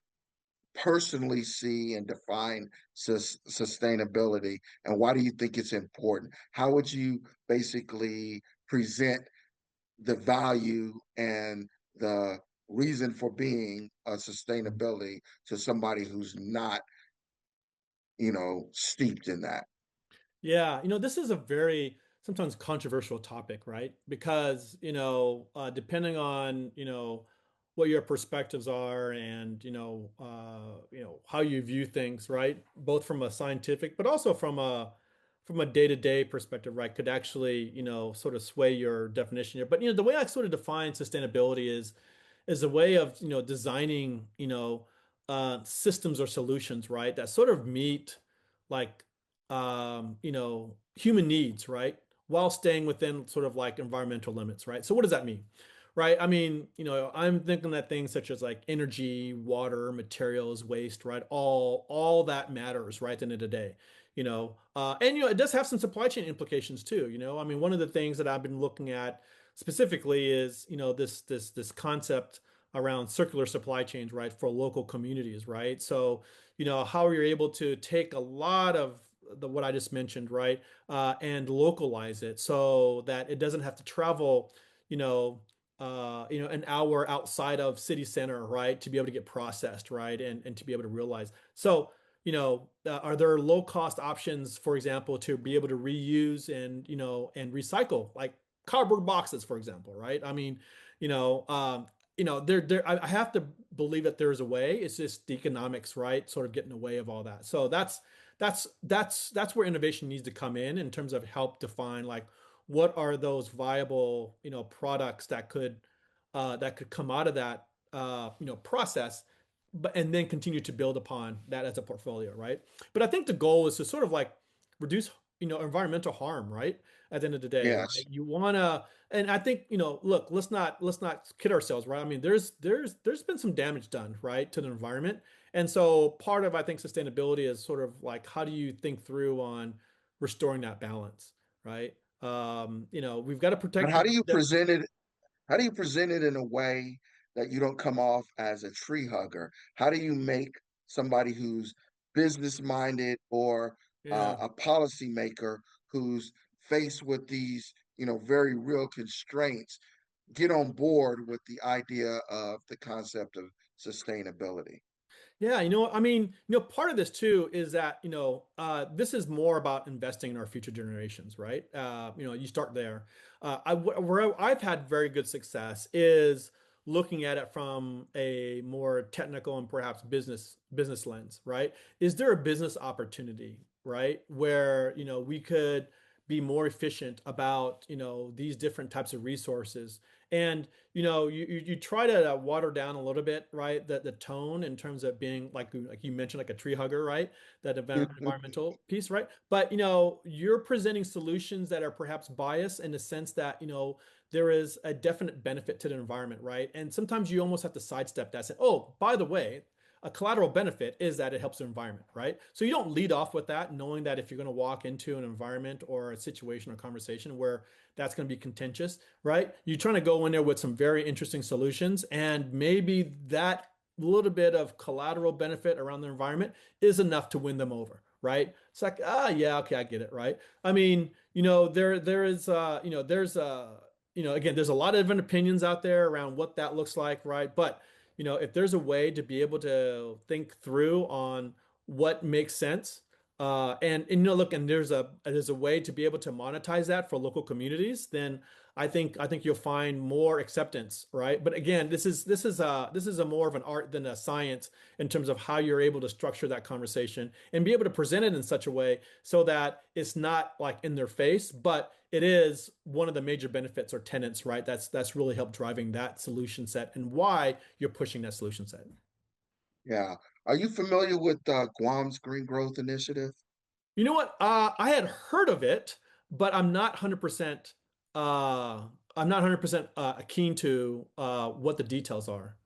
personally see and define sustainability, and why do you think it's important? How would you basically present the value and the reason for being a sustainability to somebody who's not, steeped in that? Yeah, this is a very sometimes controversial topic, right? Because, depending on, what your perspectives are and, how you view things, right? Both from a scientific, but also from a day-to-day perspective, right? Could actually, sort of sway your definition here. But, the way I sort of define sustainability is a way of, designing, systems or solutions, right? That sort of meet like human needs, right? While staying within sort of like environmental limits, right? So what does that mean? Right? I mean, I'm thinking that things such as like energy, water, materials, waste, right? All that matters, right, at the end of the day. And it does have some supply chain implications too. I mean, one of the things that I've been looking at specifically is, this concept around circular supply chains, right, for local communities, right? So, how you're able to take a lot of what I just mentioned, right, and localize it so that it doesn't have to travel, you know, an hour outside of city center, right, to be able to get processed, right, and to be able to realize. So, are there low cost options, for example, to be able to reuse and recycle, like cardboard boxes, for example, right? I mean, you know, um, I have to believe that there's a way. It's just the economics, right? Sort of getting in the way of all that. So that's where innovation needs to come in terms of help define like what are those viable, products that could come out of that process, but and then continue to build upon that as a portfolio, right? But I think the goal is to sort of like reduce, environmental harm, right? At the end of the day, Yes. right? You wanna, and I think, look, let's not kid ourselves, right? I mean, there's been some damage done, right, to the environment. And so part of, I think, sustainability is sort of like how do you think through on restoring that balance, right? We've got to But protect how do you the present it? How do you present it in a way that you don't come off as a tree hugger? How do you make somebody who's business minded or yeah. a policymaker who's faced with these, very real constraints get on board with the idea of the concept of sustainability? Yeah, I mean, part of this too is that, this is more about investing in our future generations, right? You start there. Where I've had very good success is looking at it from a more technical and perhaps business lens, right? Is there a business opportunity, right, where, we could be more efficient about, these different types of resources? And you try to water down a little bit, right? The tone in terms of being like you mentioned, like a tree hugger, right? That environmental piece, right? But you're presenting solutions that are perhaps biased in the sense that there is a definite benefit to the environment, right? And sometimes you almost have to sidestep that. Say, oh, by the way, a collateral benefit is that it helps the environment, right? So you don't lead off with that, knowing that if you're going to walk into an environment or a situation or conversation where that's going to be contentious, right? You're trying to go in there with some very interesting solutions, and maybe that little bit of collateral benefit around the environment is enough to win them over, right? It's like, yeah, okay, I get it, right? I mean, there is, again, there's a lot of different opinions out there around what that looks like, right? But if there's a way to be able to think through on what makes sense, and look, and there's a way to be able to monetize that for local communities, then I think you'll find more acceptance, right? But again, this is a more of an art than a science in terms of how you're able to structure that conversation and be able to present it in such a way so that it's not like in their face, but it is one of the major benefits or tenets, right? That's really helped driving that solution set and why you're pushing that solution set. Yeah. Are you familiar with Guam's Green Growth Initiative? You know what? I had heard of it, but uh, I'm not 100% keen to what the details are.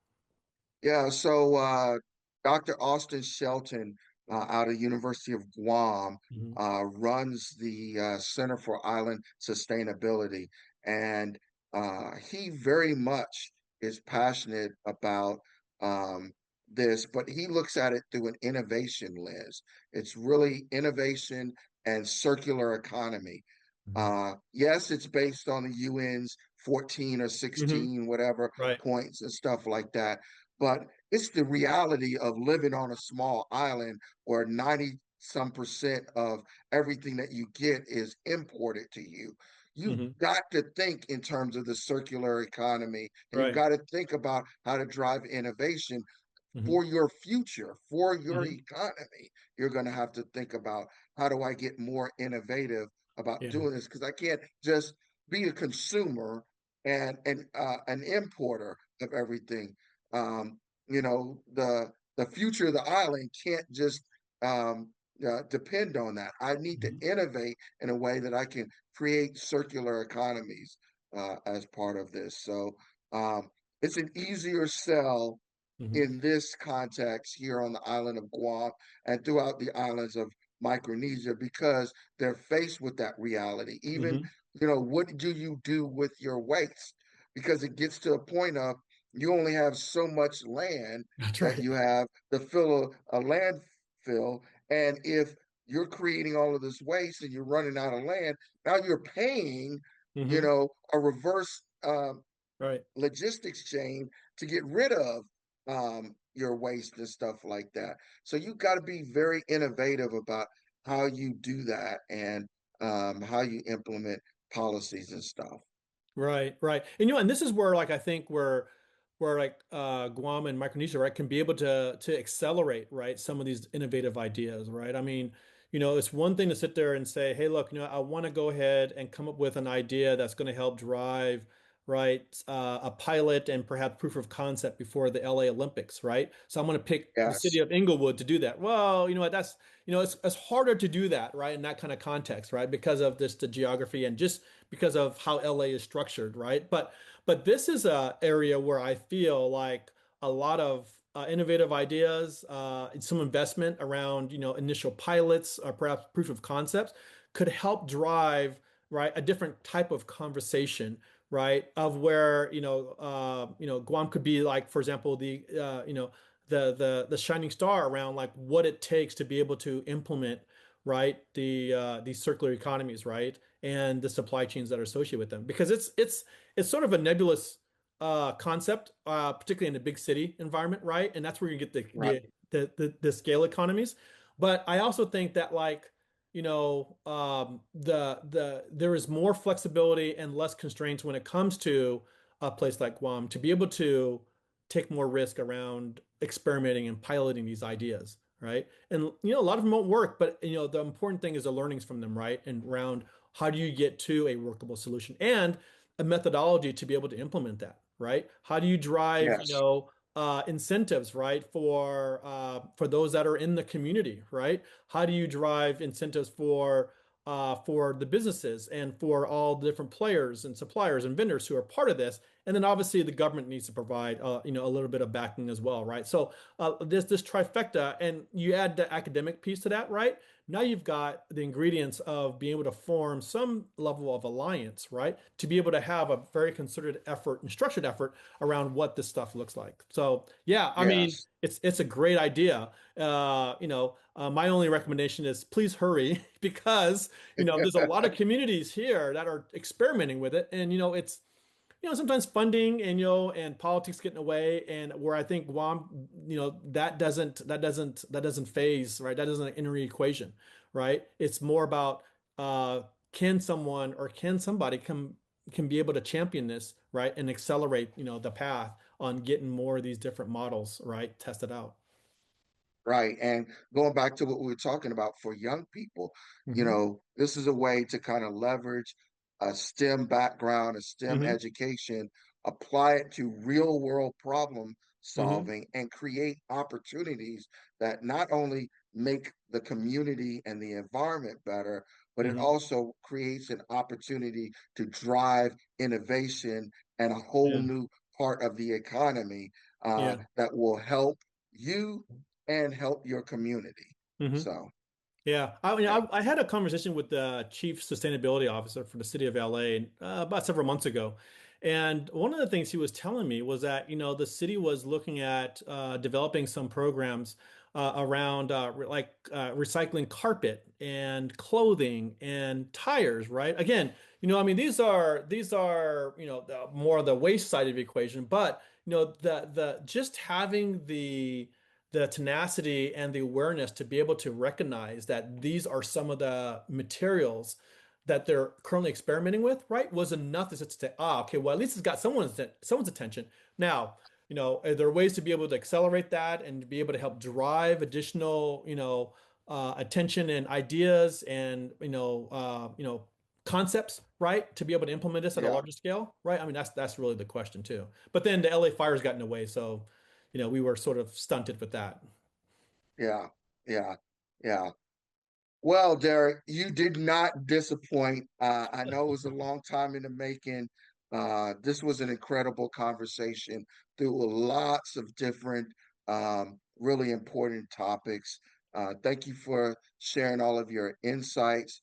Yeah, so Dr. Austin Shelton out of University of Guam Mhm. runs the Center for Island Sustainability, and he very much is passionate about this, but he looks at it through an innovation lens. It's really innovation and circular economy. Mhm. Yes, it's based on the UN's 14 or Mhm. 16, whatever Right. points and stuff like that. But it's the reality of living on a small island where 90 some percent of everything that you get is imported to you. You've Hmm. got to think in terms of the circular economy, and you've Right. got to think about how to drive innovation Hmm. for your future, for your Hmm. economy. You're going to have to think about how do I get more innovative about Yeah. doing this, because I can't just be a consumer and an importer of everything. Um, the future of the island can't just depend on that. I need to Mhm. innovate in a way that I can create circular economies as part of this. So um, it's an easier sell Mhm. in this context here on the island of Guam and throughout the islands of Micronesia because they're faced with that reality. Even, Mhm. what do you do with your waste? Because it gets to a point of you only have so much land That's that right. you have to fill a landfill. And if you're creating all of this waste and you're running out of land, now you're paying, Mhm. a reverse Right. logistics chain to get rid of your waste and stuff like that. So you got to be very innovative about how you do that and how you implement policies and stuff. Right, right. And and this is where like I think where like Guam and Micronesia, right, can be able to accelerate, right, some of these innovative ideas, right? I mean, it's one thing to sit there and say, hey, look, I want to go ahead and come up with an idea that's going to help drive, right, a pilot and perhaps proof of concept before the LA Olympics, right? So I'm going to pick the city Yes, of Inglewood to do that. Well, what, that's, it's harder to do that, right, in that kind of context, right, because of this the geography and just because of how LA is structured, right? But this is a area where I feel like a lot of innovative ideas, some investment around initial pilots or perhaps proof of concepts could help drive right a different type of conversation, right? Of where Guam could be like, for example, the shining star around like what it takes to be able to implement right these circular economies, right, and the supply chains that are associated with them, because it's sort of a nebulous concept, particularly in a big city environment, right? And that's where you get right, the scale economies. But I also think that like there is more flexibility and less constraints when it comes to a place like Guam to be able to take more risk around experimenting and piloting these ideas, right? And a lot of them won't work, but the important thing is the learnings from them, right? And around how do you get to a workable solution and a methodology to be able to implement that, right? How do you drive, yes, incentives, right, for those that are in the community, right? How do you drive incentives for the businesses and for all the different players and suppliers and vendors who are part of this? And then obviously the government needs to provide, a little bit of backing as well, right? So this trifecta, and you add the academic piece to that, right? Now you've got the ingredients of being able to form some level of alliance, right? To be able to have a very concerted effort and structured effort around what this stuff looks like. So yeah, I mean, yes. it's a great idea. My only recommendation is please hurry because there's a lot of communities here that are experimenting with it, and it's sometimes funding and and politics get in the way, and where I think Guam, that doesn't phase, right? That doesn't enter the equation, right? It's more about can someone or can somebody can be able to champion this, right? And accelerate, the path on getting more of these different models, right, tested out. Right. And going back to what we were talking about for young people, Hmm. this is a way to kind of leverage a STEM background, a STEM Hmm. education, apply it to real world problem Hmm. solving, and create opportunities that not only make the community and the environment better, but it Hmm. also creates an opportunity to drive innovation and a whole Yeah. new part of the economy Yeah. that will help you and help your community. Hmm. So, Yeah, I mean, yeah, I had a conversation with the chief sustainability officer for the city of LA about several months ago, and one of the things he was telling me was that the city was looking at developing some programs around recycling carpet and clothing and tires. Right? Again, I mean, these are more of the waste side of the equation, but the just having the tenacity and the awareness to be able to recognize that these are some of the materials that they're currently experimenting with, right, was enough to say, okay, well, at least it's got someone's attention. Now, are there ways to be able to accelerate that and to be able to help drive additional, attention and ideas and concepts, right, to be able to implement this at a yeah, larger scale, right? I mean, that's really the question too. But then the LA fires got in the way, so we were sort of stunted with that. yeah, yeah, yeah. Well, Derek, you did not disappoint. I know it was a long time in the making. This was an incredible conversation through lots of different, really important topics. Thank you for sharing all of your insights.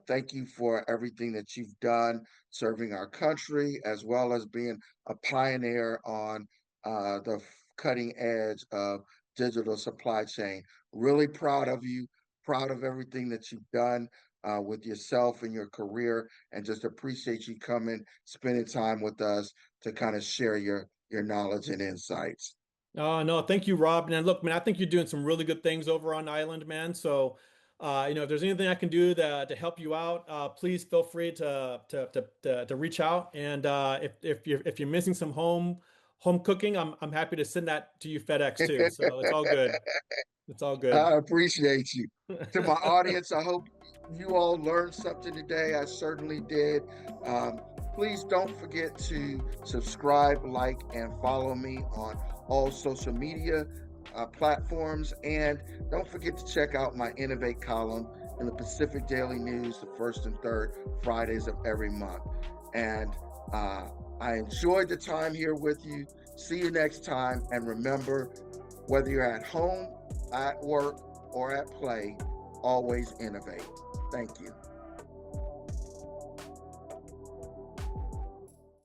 Thank you for everything that you've done serving our country, as well as being a pioneer on the cutting edge of digital supply chain. Really proud of you, proud of everything that you've done with yourself and your career, and just appreciate you coming, spending time with us to kind of share your knowledge and insights. Oh, no, thank you, Rob. And look, man, I think you're doing some really good things over on Island, man. So, if there's anything I can do to help you out, please feel free to reach out. And if you're missing some home cooking, I'm happy to send that to you FedEx too. So it's all good. It's all good. I appreciate you. To my audience, I hope you all learned something today. I certainly did. Um, Please don't forget to subscribe, like, and follow me on all social media platforms. And don't forget to check out my Innovate column in the Pacific Daily News, the first and third Fridays of every month. And I enjoyed the time here with you. See you next time. And remember, whether you're at home, at work, or at play, always innovate. Thank you.